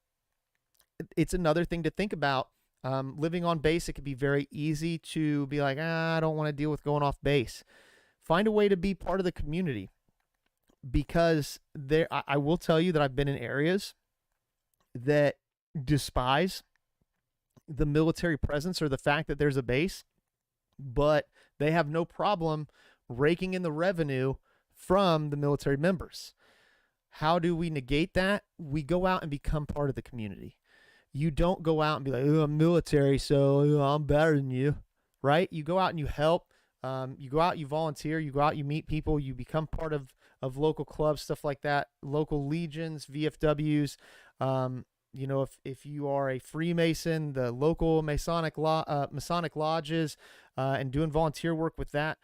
it's another thing to think about. Living on base, it can be very easy to be like, I don't want to deal with going off base. Find a way to be part of the community, because I will tell you that I've been in areas that despise the military presence or the fact that there's a base, but they have no problem raking in the revenue from the military members. How do we negate that? We go out and become part of the community. You don't go out and be like, oh, I'm military, so I'm better than you, right? You go out and you help. You go out, you volunteer, you go out, you meet people, you become part of local clubs, stuff like that, local legions, VFWs. If you are a Freemason, the local Masonic lodges, and doing volunteer work with that.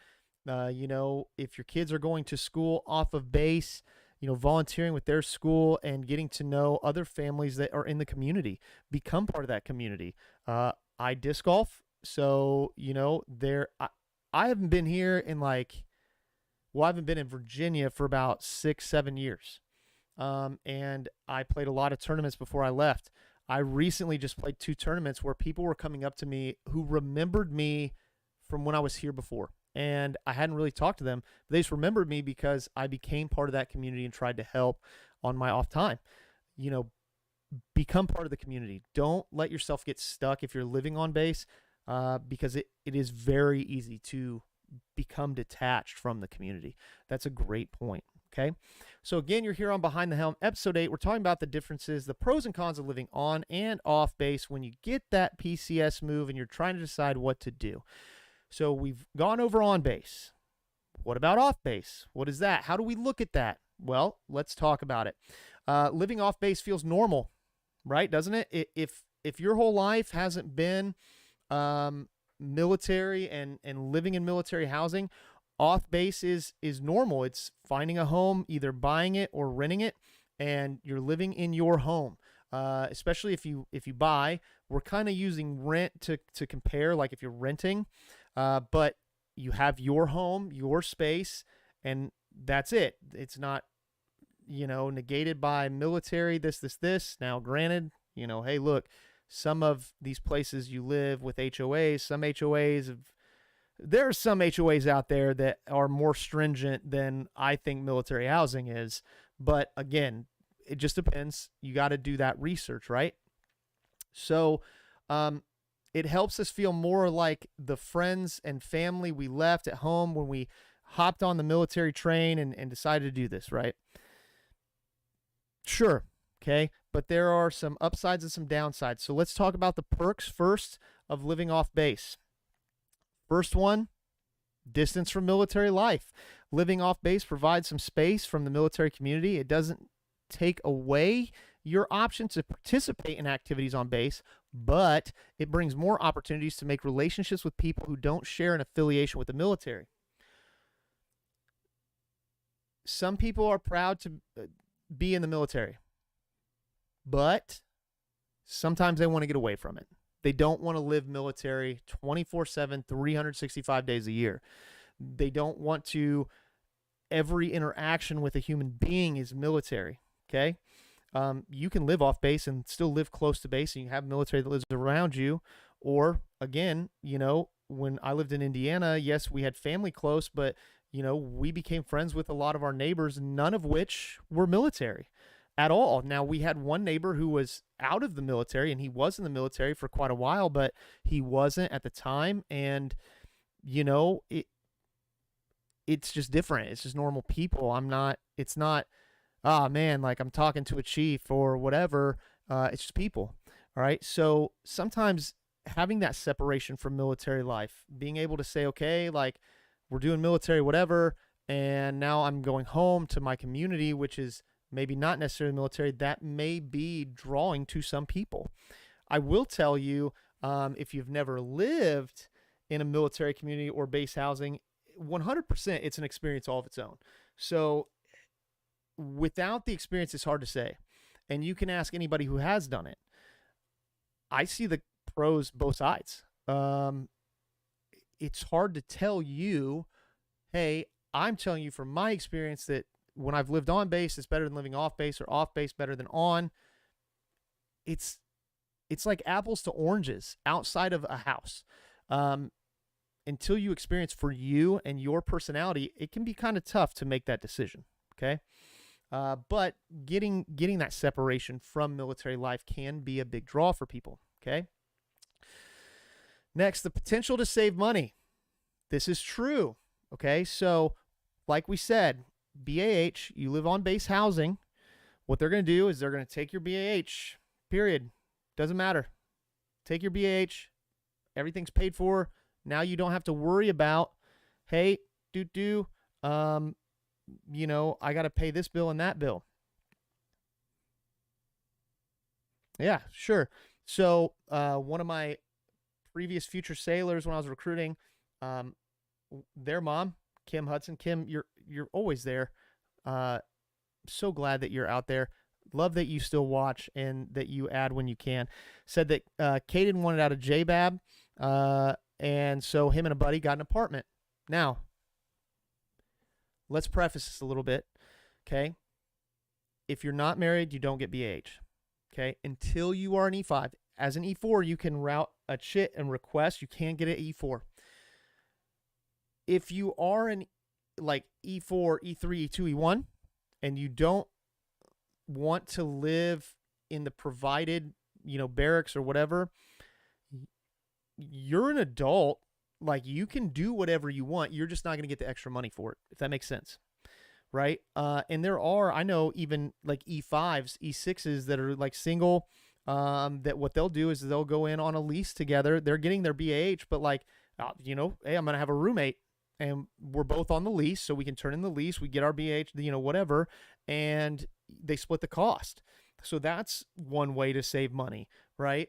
If your kids are going to school off of base, volunteering with their school and getting to know other families that are in the community, become part of that community. I disc golf. So, I haven't been here I haven't been in Virginia for about 6-7 years. And I played a lot of tournaments before I left. I recently just played 2 tournaments where people were coming up to me who remembered me from when I was here before. And I hadn't really talked to them. They just remembered me because I became part of that community and tried to help on my off time. Become part of the community. Don't let yourself get stuck if you're living on base, because it is very easy to become detached from the community. That's a great point. Okay. So again, you're here on Behind the Helm, episode 8. We're talking about the differences, the pros and cons of living on and off base when you get that PCS move and you're trying to decide what to do. So we've gone over on base. What about off base? What is that? How do we look at that? Well, let's talk about it. Living off base feels normal, right? Doesn't it? If your whole life hasn't been military and living in military housing, off base is normal. It's finding a home, either buying it or renting it, and you're living in your home. especially if you buy. We're kind of using rent to compare, like if you're renting, but you have your home, your space, and that's it. It's not, negated by military, this. Now, granted, hey, look, some of these places you live with HOAs, there are some HOAs out there that are more stringent than I think military housing is. But again, it just depends. You got to do that research, right? So, it helps us feel more like the friends and family we left at home when we hopped on the military train and decided to do this, right? Sure. Okay. But there are some upsides and some downsides. So let's talk about the perks first of living off base. First one, distance from military life. Living off base provides some space from the military community. It doesn't take away your option to participate in activities on base, but it brings more opportunities to make relationships with people who don't share an affiliation with the military. Some people are proud to be in the military, but sometimes they want to get away from it. They don't want to live military 24/7, 365 days a year. They don't want to, every interaction with a human being is military, okay? You can live off base and still live close to base, and you have military that lives around you. Or, again, when I lived in Indiana, yes, we had family close, but, we became friends with a lot of our neighbors, none of which were military at all. Now, we had one neighbor who was out of the military, and he was in the military for quite a while, but he wasn't at the time. And, it's just different. It's just normal people. It's not, oh man, like I'm talking to a chief or whatever. It's just people. All right. So sometimes having that separation from military life, being able to say, okay, like we're doing military, whatever, and now I'm going home to my community, which is maybe not necessarily military, that may be drawing to some people. I will tell you, if you've never lived in a military community or base housing, 100% it's an experience all of its own. So without the experience, it's hard to say. And you can ask anybody who has done it. I see the pros both sides. It's hard to tell you, hey, I'm telling you from my experience that when I've lived on base, it's better than living off base, or off base better than on. It's like apples to oranges outside of a house. Until you experience for you and your personality, it can be kind of tough to make that decision. Okay. But getting that separation from military life can be a big draw for people. Okay. Next, the potential to save money. This is true. Okay. So like we said, BAH, you live on base housing. What they're going to do is they're going to take your BAH, period. Doesn't matter. Take your BAH. Everything's paid for. Now you don't have to worry about, hey, I got to pay this bill and that bill. Yeah, sure. So one of my previous future sailors when I was recruiting, their mom, Kim Hudson. Kim, you're always there. So glad that you're out there. Love that you still watch and that you add when you can. Said that Caden wanted out of JBAB, and so him and a buddy got an apartment. Now, let's preface this a little bit, okay? If you're not married, you don't get BAH, okay? Until you are an E5. As an E4, you can route a chit and request. You can get an E4. If you are an like E4, E3, E2, E1, and you don't want to live in the provided, barracks or whatever, you're an adult. Like, you can do whatever you want. You're just not going to get the extra money for it, if that makes sense. Right? And I know even like E5s, E6s that are like single, that what they'll do is they'll go in on a lease together. They're getting their BAH, but like, hey, I'm going to have a roommate and we're both on the lease, so we can turn in the lease. We get our BAH, whatever, and they split the cost. So that's one way to save money, right?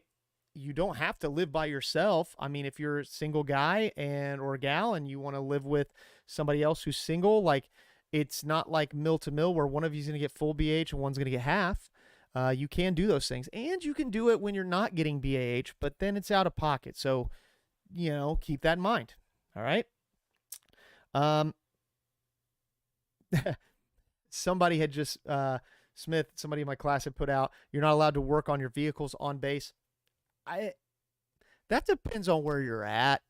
You don't have to live by yourself. I mean, if you're a single guy or a gal and you want to live with somebody else who's single, like, it's not like mill to mill where one of you's going to get full BH and one's going to get half. You can do those things, and you can do it when you're not getting BAH, but then it's out of pocket. So, keep that in mind. All right. Um, somebody had just, Smith, somebody in my class had put out, you're not allowed to work on your vehicles on base. That depends on where you're at.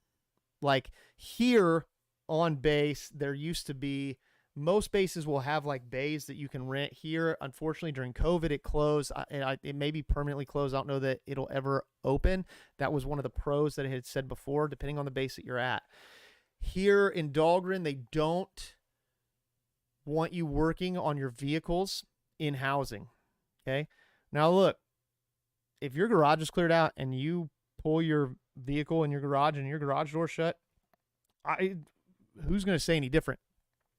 Like here on base, there used to be, most bases will have like bays that you can rent. Here, unfortunately, during COVID, it closed. It may be permanently closed. I don't know that it'll ever open. That was one of the pros that I had said before, depending on the base that you're at. Here in Dahlgren, they don't want you working on your vehicles in housing. Okay. Now look, if your garage is cleared out and you pull your vehicle in your garage and your garage door shut, who's going to say any different?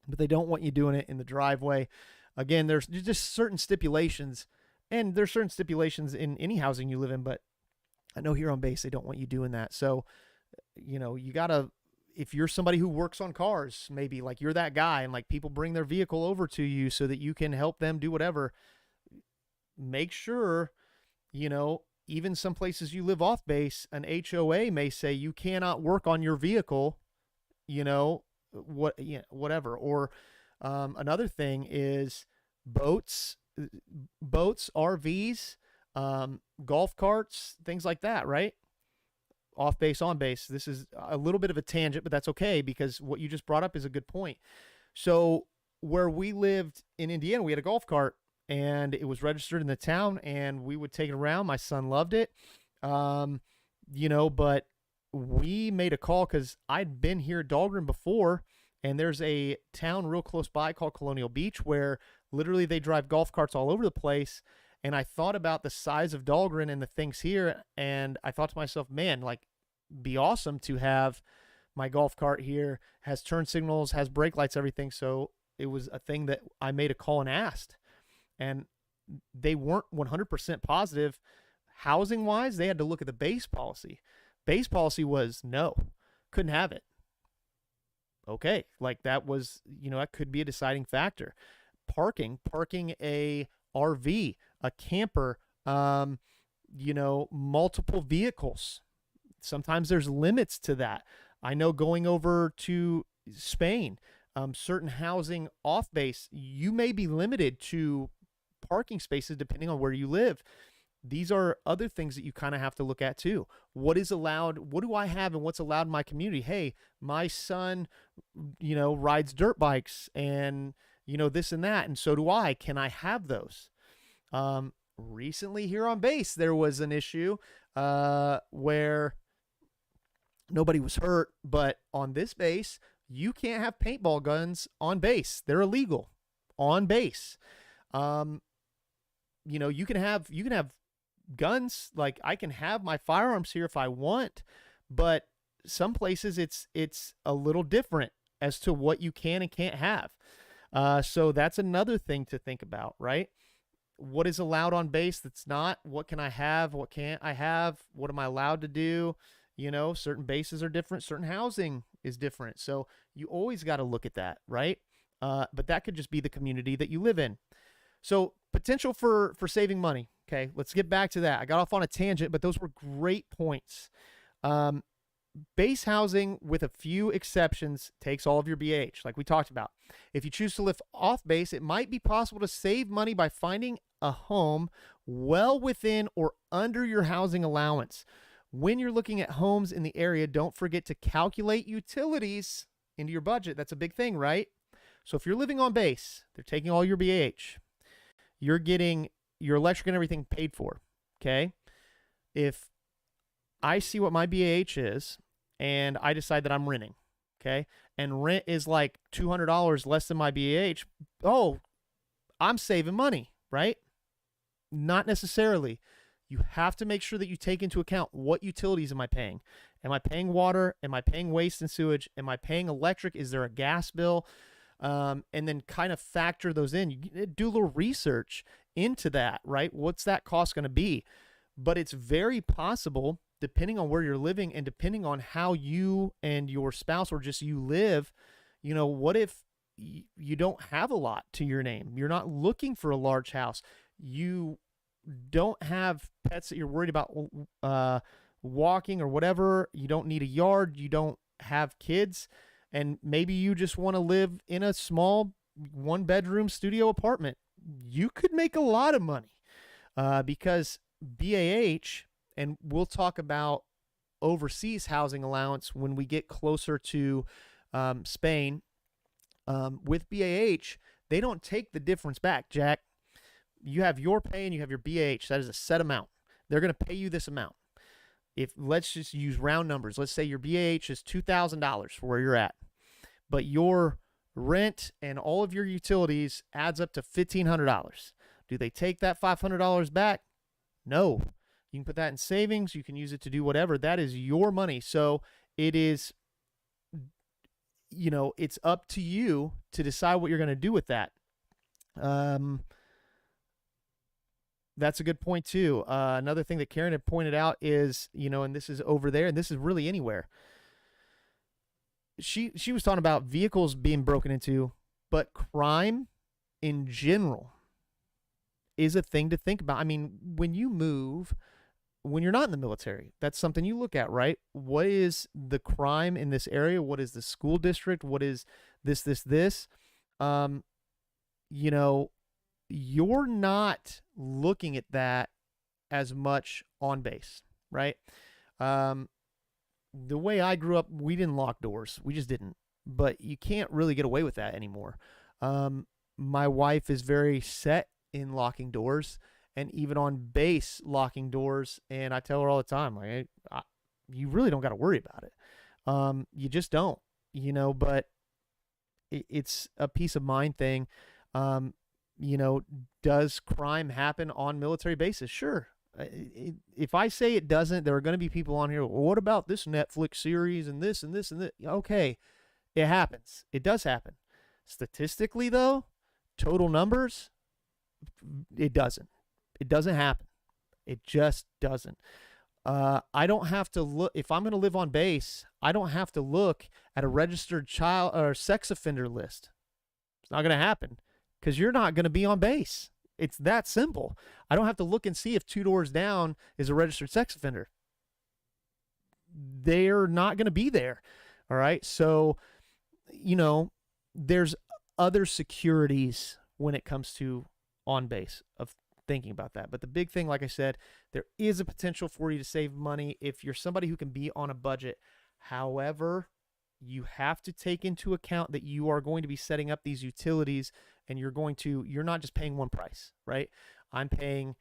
But they don't want you doing it in the driveway. Again, there's just certain stipulations, and there's certain stipulations in any housing you live in, but I know here on base, they don't want you doing that. So, you got to, if you're somebody who works on cars, maybe like you're that guy and like people bring their vehicle over to you so that you can help them do whatever, make sure, even some places you live off base, an HOA may say you cannot work on your vehicle, whatever. Or another thing is boats, RVs, golf carts, things like that, right? Off base, on base. This is a little bit of a tangent, but that's okay because what you just brought up is a good point. So where we lived in Indiana, we had a golf cart and it was registered in the town and we would take it around. My son loved it. But we made a call because I'd been here at Dahlgren before, and there's a town real close by called Colonial Beach where literally they drive golf carts all over the place. And I thought about the size of Dahlgren and the things here, and I thought to myself, man, like, be awesome to have my golf cart here, has turn signals, has brake lights, everything. So it was a thing that I made a call and asked. And they weren't 100% positive. Housing-wise, they had to look at the base policy. Base policy was no, couldn't have it. Okay, like that was, that could be a deciding factor. Parking a RV, a camper, multiple vehicles. Sometimes there's limits to that. I know going over to Spain, certain housing off base, you may be limited to parking spaces depending on where you live. These are other things that you kind of have to look at too. What is allowed? What do I have and what's allowed in my community? Hey, my son, rides dirt bikes and, this and that. And so do I. Can I have those? Recently here on base, there was an issue where nobody was hurt, but on this base, you can't have paintball guns on base. They're illegal on base. You can have guns. Like I can have my firearms here if I want, but some places it's a little different as to what you can and can't have. So that's another thing to think about, right? What is allowed on base that's not? What can I have? What can't I have? What am I allowed to do? Certain bases are different. Certain housing is different. So you always got to look at that, right? But that could just be the community that you live in. So potential for saving money. Okay, let's get back to that. I got off on a tangent, but those were great points. Base housing, with a few exceptions, takes all of your BH, like we talked about. If you choose to live off base, it might be possible to save money by finding a home well within or under your housing allowance. When you're looking at homes in the area, don't forget to calculate utilities into your budget. That's a big thing, right? So if you're living on base, they're taking all your BH. You're getting your electric and everything paid for, okay? If I see what my BAH is and I decide that I'm renting, okay, and rent is like $200 less than my BAH, oh, I'm saving money, right? Not necessarily. You have to make sure that you take into account what utilities am I paying? Am I paying water? Am I paying waste and sewage? Am I paying electric? Is there a gas bill? And then kind of factor those in. You do a little research into that, right? What's that cost going to be? But it's very possible, depending on where you're living and depending on how you and your spouse or just you live, what if you don't have a lot to your name? You're not looking for a large house. You don't have pets that you're worried about walking or whatever, you don't need a yard, you don't have kids, and maybe you just want to live in a small 1-bedroom studio apartment, you could make a lot of money because BAH, and we'll talk about overseas housing allowance when we get closer to Spain. With BAH, they don't take the difference back, Jack. You have your pay and you have your BAH. That is a set amount. They're going to pay you this amount. If let's just use round numbers. Let's say your BAH is $2,000 for where you're at, but your rent and all of your utilities adds up to $1,500. Do they take that $500 back? No. You can put that in savings. You can use it to do whatever. That is your money. So it is, it's up to you to decide what you're going to do with that. That's a good point too. Another thing that Karen had pointed out is, and this is over there, and this is really anywhere. She was talking about vehicles being broken into, but crime in general is a thing to think about. I mean, when you move, when you're not in the military, that's something you look at, right? What is the crime in this area? What is the school district? What is this? You're not looking at that as much on base, right? The way I grew up, we didn't lock doors. We just didn't. But you can't really get away with that anymore. My wife is very set in locking doors, and even on base locking doors. And I tell her all the time, like, you really don't got to worry about it. You just don't, but it's a peace of mind thing. Does crime happen on military bases? Sure. If I say it doesn't, there are going to be people on here, well, what about this Netflix series and this and this and this? Okay, it happens. It does happen. Statistically, though, total numbers, it doesn't. It doesn't happen. It just doesn't. I don't have to look, if I'm going to live on base, I don't have to look at a registered child or sex offender list. It's not going to happen because you're not going to be on base. It's that simple. I don't have to look and see if 2 doors down is a registered sex offender. They're not going to be there. All right. So, there's other securities when it comes to on base of thinking about that. But the big thing, like I said, there is a potential for you to save money if you're somebody who can be on a budget. However, you have to take into account that you are going to be setting up these utilities, and you're not just paying one price, right? I'm paying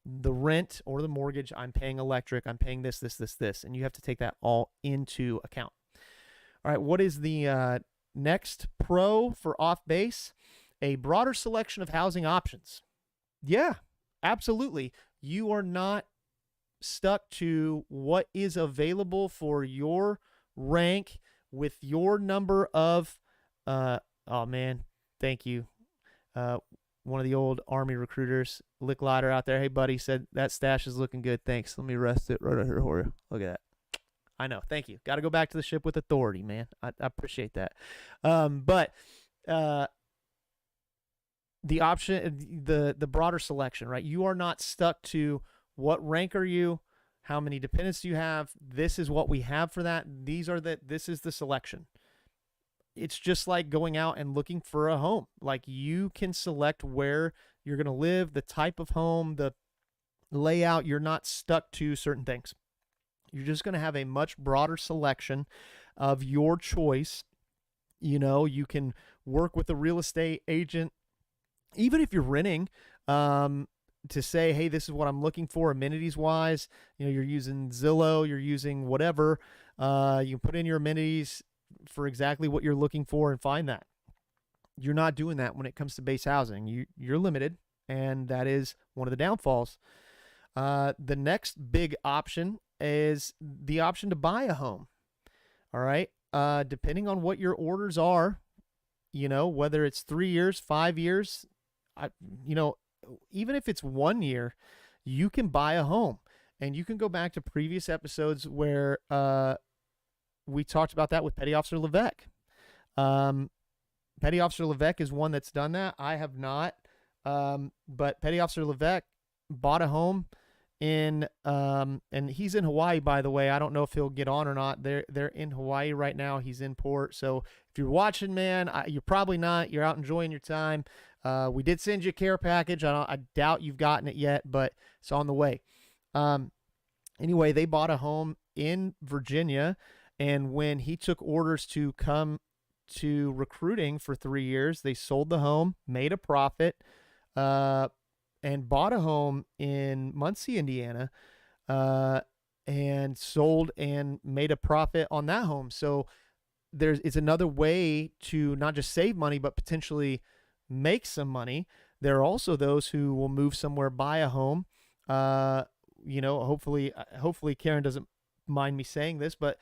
the rent or the mortgage, I'm paying electric, I'm paying this, and you have to take that all into account. All right, what is the next pro for off base? A broader selection of housing options. Yeah, absolutely. You are not stuck to what is available for your rank with your number of, oh man, thank you. One of the old Army recruiters, Lick Lighter out there. Hey, buddy, said that stash is looking good. Thanks. Let me rest it right here for you. Look at that. I know. Thank you. Got to go back to the ship with authority, man. I appreciate that. But the option, the broader selection, right? You are not stuck to what rank are you, how many dependents do you have. This is what we have for that. This is the selection. It's just like going out and looking for a home. Like, you can select where you're going to live, the type of home, the layout. You're not stuck to certain things. You're just going to have a much broader selection of your choice. You can work with a real estate agent, even if you're renting, to say, hey, this is what I'm looking for amenities wise. You're using Zillow, you're using whatever. You can put in your amenities for exactly what you're looking for and find that. You're not doing that when it comes to base housing. You're limited, and that is one of the downfalls. The next big option is the option to buy a home. All right. Depending on what your orders are, whether it's 3 years, 5 years, even if it's 1 year, you can buy a home. And you can go back to previous episodes where we talked about that with Petty Officer Levesque. Petty Officer Levesque is one that's done that. I have not. But Petty Officer Levesque bought a home in and he's in Hawaii, by the way. I don't know if he'll get on or not. They're in Hawaii right now. He's in port. So if you're watching, man, you're probably not. You're out enjoying your time. We did send you a care package. I doubt you've gotten it yet, but it's on the way. Anyway, they bought a home in Virginia, and when he took orders to come to recruiting for 3 years, they sold the home, made a profit, and bought a home in Muncie, Indiana, and sold and made a profit on that home. So it's another way to not just save money, but potentially make some money. There are also those who will move somewhere, buy a home. Hopefully Karen doesn't mind me saying this, but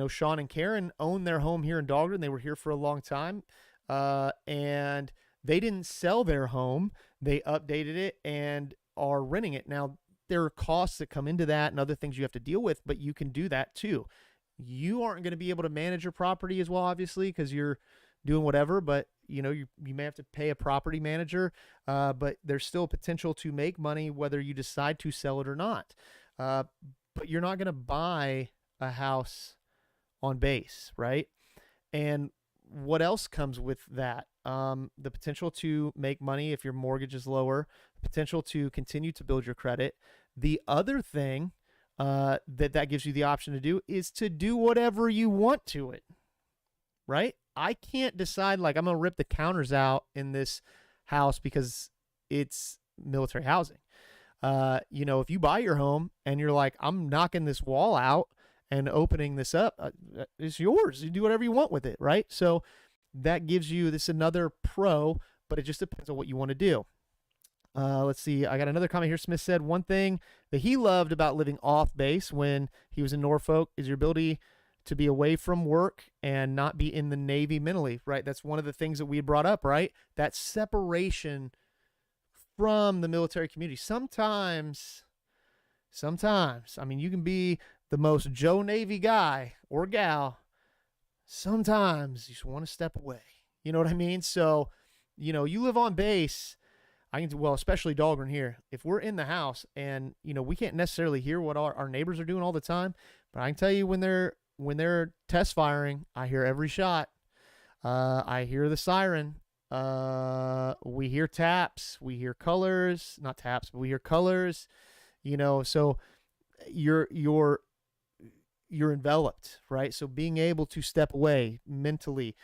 Sean and Karen own their home here in Dogden. They were here for a long time, and they didn't sell their home. They updated it and are renting it. Now, there are costs that come into that and other things you have to deal with, but you can do that too. You aren't going to be able to manage your property as well, obviously, because you're doing whatever, but you may have to pay a property manager, but there's still potential to make money whether you decide to sell it or not. But you're not going to buy a house on base, right? And what else comes with that? The potential to make money if your mortgage is lower, potential to continue to build your credit. The other thing that gives you the option to do is to do whatever you want to it, right? I can't decide, like, I'm going to rip the counters out in this house because it's military housing. If you buy your home and you're like, I'm knocking this wall out and opening this up, it's yours. You do whatever you want with it, right? So that gives you this another pro, but it just depends on what you want to do. Let's see. I got another comment here. Smith said one thing that he loved about living off base when he was in Norfolk is your ability to be away from work and not be in the Navy mentally, right? That's one of the things that we brought up, right? That separation from the military community. Sometimes, I mean, you can be the most Joe Navy guy or gal. Sometimes you just want to step away. You know what I mean? So, you live on base. Especially Dahlgren here. If we're in the house and, we can't necessarily hear what our neighbors are doing all the time, but I can tell you when they're test firing, I hear every shot. I hear the siren. We hear taps. We hear colors. Not taps, but we hear colors. So you're enveloped, right? So being able to step away mentally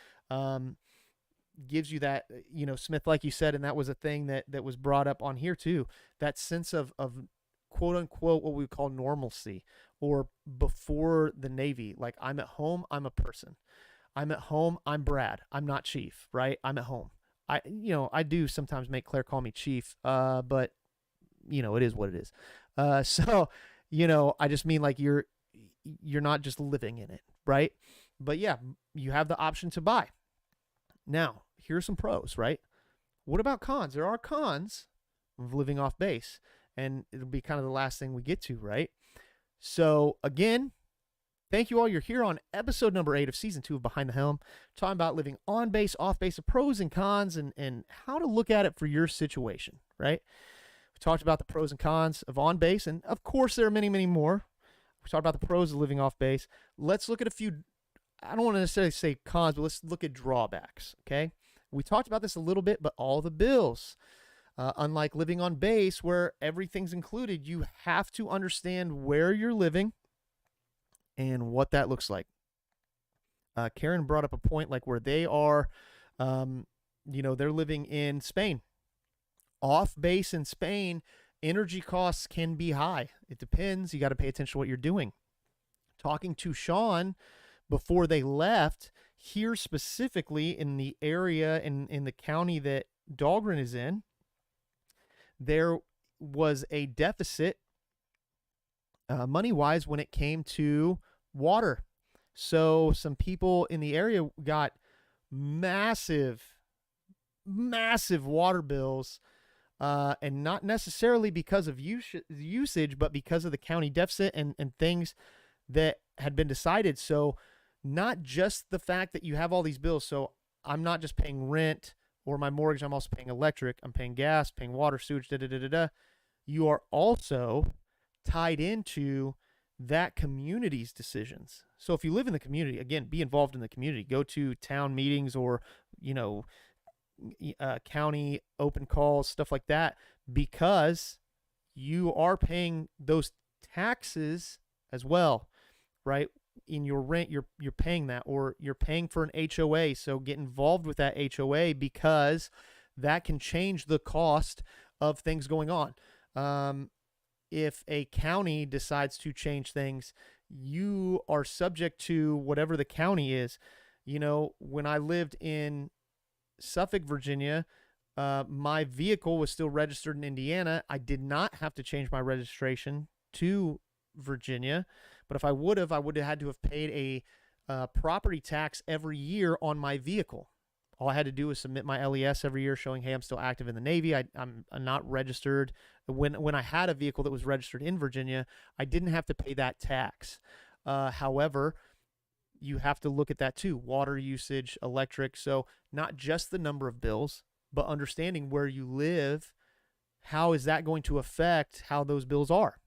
gives you that, Smith, like you said, and that was a thing that was brought up on here too, that sense of quote unquote what we call normalcy, or before the Navy. Like, I'm at home, I'm a person. I'm at home, I'm Brad. I'm not Chief, right? I'm at home. I do sometimes make Claire call me Chief, but it is what it is. So, I just mean, like, you're not just living in it, right? But yeah, you have the option to buy. Now, here's some pros, right? What about cons? There are cons of living off base, and it'll be kind of the last thing we get to, right? So again, thank you all. You're here on episode number 8 of season 2 of Behind the Helm, talking about living on base, off base, the pros and cons, and how to look at it for your situation, right? We talked about the pros and cons of on base, and of course there are many, many more. We talked about the pros of living off base. Let's look at a few, I don't want to necessarily say cons, but let's look at drawbacks, okay? We talked about this a little bit, but all the bills. Unlike living on base where everything's included, you have to understand where you're living and what that looks like. Karen brought up a point like where they are, they're living in Spain. Off base in Spain, energy costs can be high. It depends. You got to pay attention to what you're doing. Talking to Sean before they left, here specifically in the area in the county that Dahlgren is in, there was a deficit money-wise when it came to water. So some people in the area got massive water bills, and not necessarily because of usage, but because of the county deficit and things that had been decided. So not just the fact that you have all these bills. So I'm not just paying rent or my mortgage, I'm also paying electric, I'm paying gas, paying water, sewage, you are also tied into that community's decisions. So if you live in the community, again, be involved in the community. Go to town meetings or, you know, county open calls, stuff like that, because you are paying those taxes as well, right? In your rent, you're paying that, or you're paying for an HOA. So get involved with that HOA, because that can change the cost of things going on. If a county decides to change things, you are subject to whatever the county is. You know, when I lived in Suffolk, Virginia, my vehicle was still registered in Indiana. I did not have to change my registration to Virginia, but if I would have had to have paid a property tax every year on my vehicle. All I had to do was submit my LES every year showing, hey, I'm still active in the Navy. I'm not registered. When I had a vehicle that was registered in Virginia, I didn't have to pay that tax. However, you have to look at that too. Water usage, electric. So not just the number of bills, but understanding where you live. How is that going to affect how those bills are?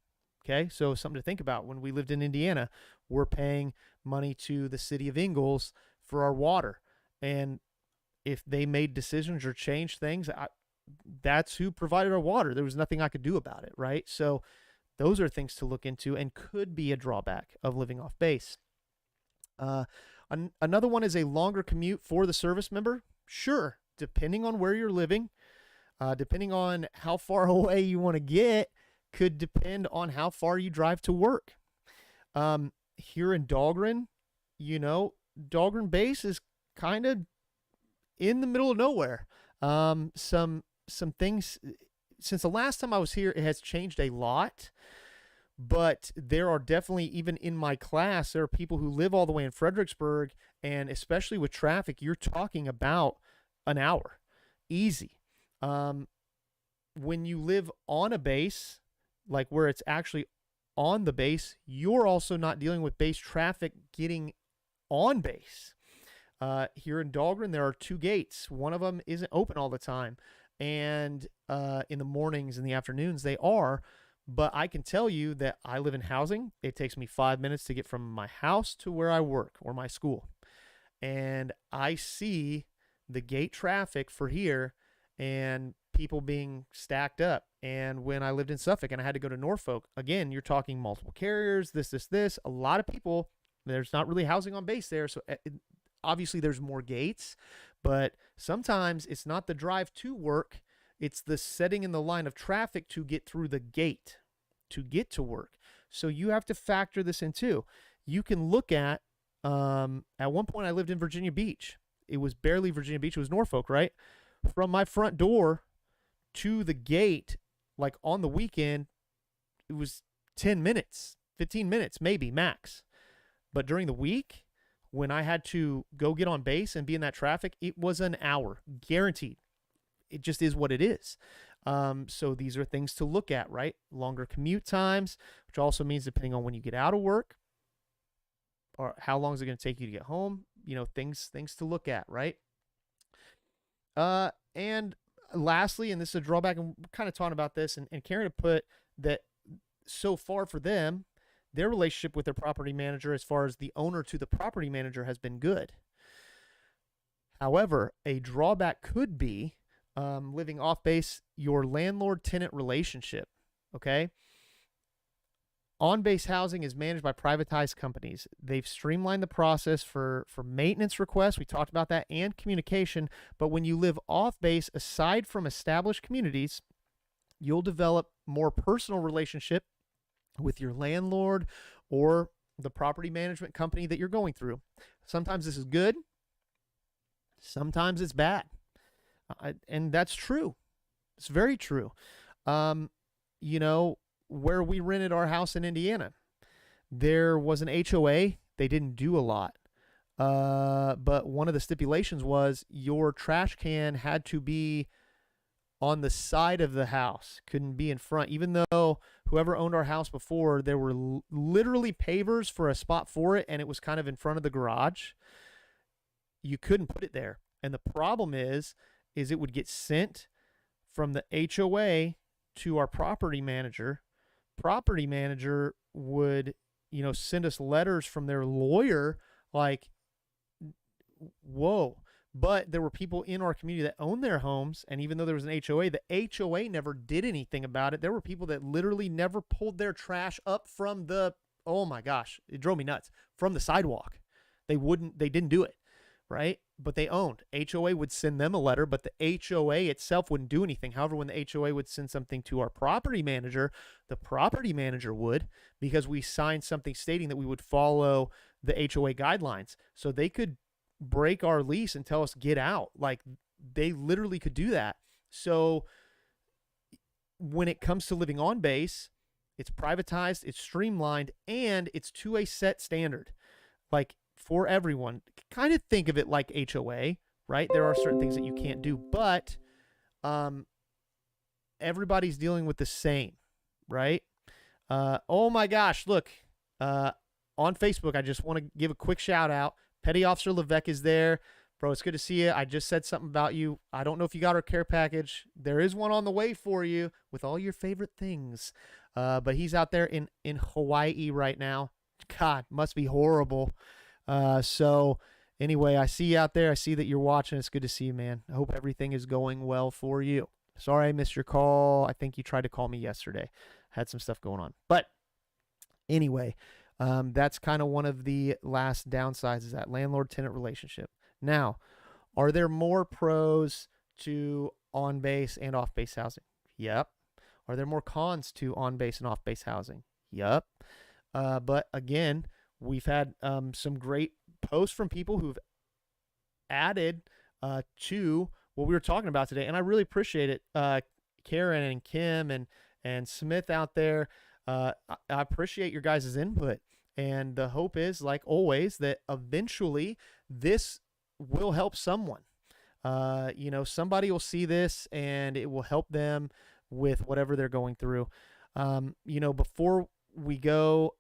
Okay, so something to think about. When we lived in Indiana, we're paying money to the city of Ingalls for our water. And if they made decisions or changed things, that's who provided our water. There was nothing I could do about it, right? So those are things to look into and could be a drawback of living off base. Another one is a longer commute for the service member. Sure, depending on where you're living, depending on how far away you want to get, could depend on how far you drive to work. Here in Dahlgren, you know, Dahlgren base is kind of in the middle of nowhere. Some things, since the last time I was here, it has changed a lot. But there are definitely, even in my class, there are people who live all the way in Fredericksburg, and especially with traffic, you're talking about an hour, easy. When you live on a base, like where it's actually on the base, you're also not dealing with base traffic getting on base. Here in Dahlgren, there are 2 gates. One of them isn't open all the time, and in the mornings and the afternoons they are. But I can tell you that I live in housing. It takes me 5 minutes to get from my house to where I work or my school. And I see the gate traffic for here and people being stacked up. And when I lived in Suffolk and I had to go to Norfolk, again, you're talking multiple carriers, this. A lot of people, there's not really housing on base there. So obviously there's more gates, but sometimes it's not the drive to work. It's the setting in the line of traffic to get through the gate to get to work. So you have to factor this in too. You can look at one point I lived in Virginia Beach. It was barely Virginia Beach. It was Norfolk, right? From my front door to the gate, like on the weekend, it was 10 minutes, 15 minutes, maybe max. But during the week, when I had to go get on base and be in that traffic, it was an hour, guaranteed. It just is what it is. So these are things to look at, right? Longer commute times, which also means depending on when you get out of work or how long is it going to take you to get home, you know, things to look at, right? And lastly, and this is a drawback, and we're kind of talking about this, and Karen had put that so far for them, their relationship with their property manager as far as the owner to the property manager has been good. However, a drawback could be living off base, your landlord-tenant relationship, okay? On-base housing is managed by privatized companies. They've streamlined the process for maintenance requests. We talked about that, and communication. But when you live off base, aside from established communities, you'll develop more personal relationship with your landlord or the property management company that you're going through. Sometimes this is good. Sometimes it's bad. And that's true. It's very true. You know, where we rented our house in Indiana, there was an HOA. They didn't do a lot. But one of the stipulations was your trash can had to be on the side of the house, couldn't be in front, even though whoever owned our house before, there were literally pavers for a spot for it, and it was kind of in front of the garage. You couldn't put it there. And the problem is it would get sent from the HOA to our property manager. Property manager would, send us letters from their lawyer like, whoa. But there were people in our community that owned their homes, and even though there was an HOA, the HOA never did anything about it. There were people that literally never pulled their trash up from the, oh my gosh, it drove me nuts, from the sidewalk. They didn't do it, right? But they owned. HOA would send them a letter, but the HOA itself wouldn't do anything. However, when the HOA would send something to our property manager, the property manager would, because we signed something stating that we would follow the HOA guidelines. So they could break our lease and tell us get out. Like, they literally could do that. So when it comes to living on base, it's privatized, it's streamlined, and it's to a set standard, like for everyone. Kind of think of it like HOA, right? There are certain things that you can't do, but everybody's dealing with the same, right? Oh my gosh, look, on Facebook, I just want to give a quick shout out. Petty Officer Levesque is there. Bro, it's good to see you. I just said something about you. I don't know if you got our care package. There is one on the way for you with all your favorite things. But he's out there in Hawaii right now. God, must be horrible. So anyway, I see you out there. I see that you're watching. It's good to see you, man. I hope everything is going well for you. Sorry I missed your call. I think you tried to call me yesterday. Had some stuff going on. But anyway, that's kind of one of the last downsides, is that landlord-tenant relationship. Now, are there more pros to on-base and off-base housing? Yep. Are there more cons to on-base and off-base housing? Yep. But again, we've had some great posts from people who've added to what we were talking about today, and I really appreciate it. Karen and Kim and Smith out there, I appreciate your guys' input. And the hope is, like always, that eventually this will help someone. Somebody will see this and it will help them with whatever they're going through. Before we go,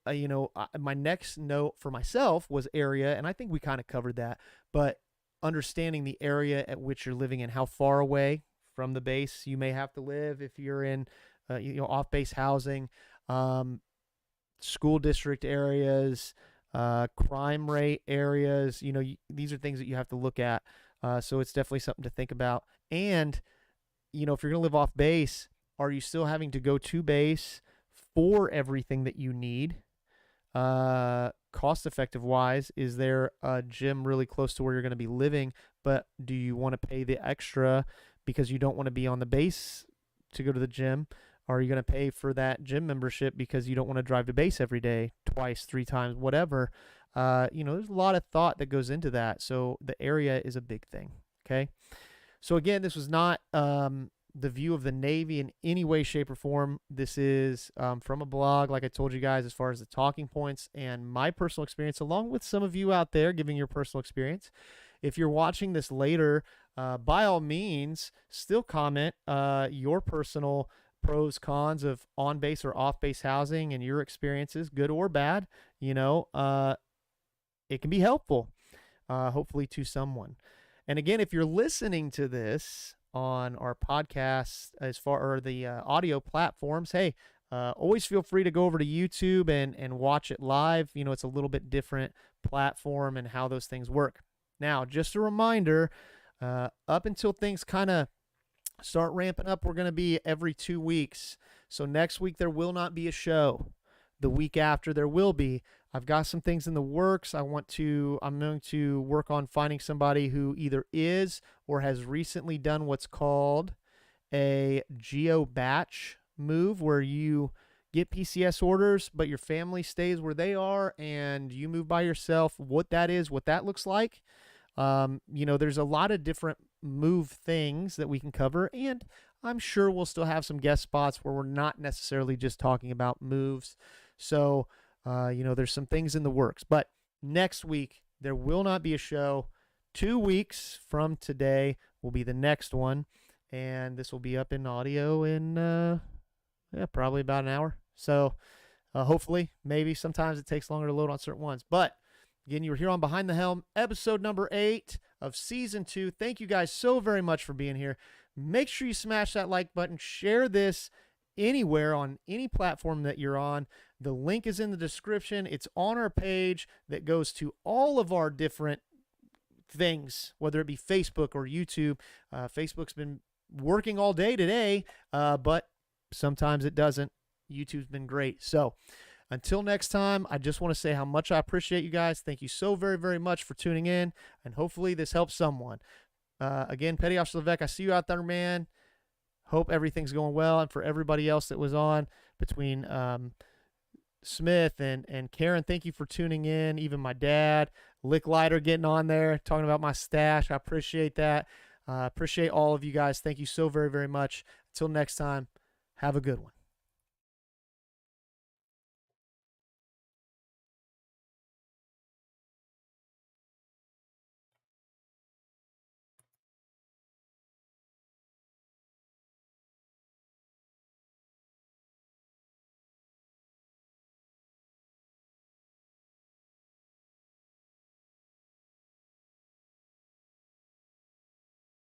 my next note for myself was area, and I think we kind of covered that, but understanding the area at which you're living and how far away from the base you may have to live if you're in, off-base housing, school district areas, crime rate areas. These are things that you have to look at. So it's definitely something to think about. And, if you're going to live off base, are you still having to go to base for everything that you need? Cost effective wise, is there a gym really close to where you're going to be living, but do you want to pay the extra because you don't want to be on the base to go to the gym? Are you going to pay for that gym membership because you don't want to drive to base every day, twice, 3 times, whatever? There's a lot of thought that goes into that. So the area is a big thing. Okay. So again, this was not the view of the Navy in any way, shape, or form. This is from a blog, like I told you guys, as far as the talking points and my personal experience, along with some of you out there giving your personal experience. If you're watching this later, by all means, still comment your personal pros, cons of on-base or off-base housing and your experiences, good or bad. It can be helpful, hopefully, to someone. And again, if you're listening to this on our podcast or the audio platforms, hey, always feel free to go over to YouTube and watch it live. It's a little bit different platform and how those things work. Now, just a reminder, up until things kind of start ramping up, we're going to be every 2 weeks. So next week there will not be a show. The week after there will be. I've got some things in the works. I'm going to work on finding somebody who either is or has recently done what's called a geo batch move, where you get PCS orders, but your family stays where they are and you move by yourself. What that is, what that looks like. There's a lot of different move things that we can cover, and I'm sure we'll still have some guest spots where we're not necessarily just talking about moves. So, there's some things in the works, but next week there will not be a show. 2 weeks from today will be the next one, and this will be up in audio in, probably about an hour. So, hopefully, maybe sometimes it takes longer to load on certain ones, but again, you were here on Behind the Helm, episode number 8 of season 2. Thank you guys so very much for being here. Make sure you smash that like button, share this anywhere on any platform that you're on. The link is in the description. It's on our page that goes to all of our different things, whether it be Facebook or YouTube. Facebook's been working all day today, but sometimes it doesn't. YouTube's been great. So until next time, I just want to say how much I appreciate you guys. Thank you so very, very much for tuning in, and hopefully this helps someone. Again, Petty Officer Levesque, I see you out there, man. Hope everything's going well. And for everybody else that was on between Smith and Karen, thank you for tuning in. Even my dad, Lick Lighter, getting on there, talking about my stash. I appreciate that. Appreciate all of you guys. Thank you so very, very much. Until next time, have a good one.